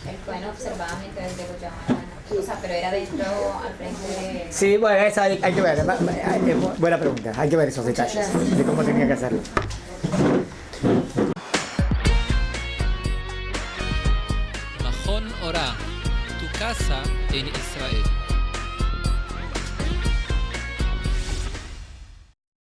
[SPEAKER 4] El Cohen observaba mientras el degollaba la vaca. O sea, pero era dentro, al frente de...
[SPEAKER 2] Sí, bueno, esa hay que ver. Buena pregunta, hay que ver esos detalles de cómo tenía que hacerlo.
[SPEAKER 1] Mahon Ora, tu casa en Israel.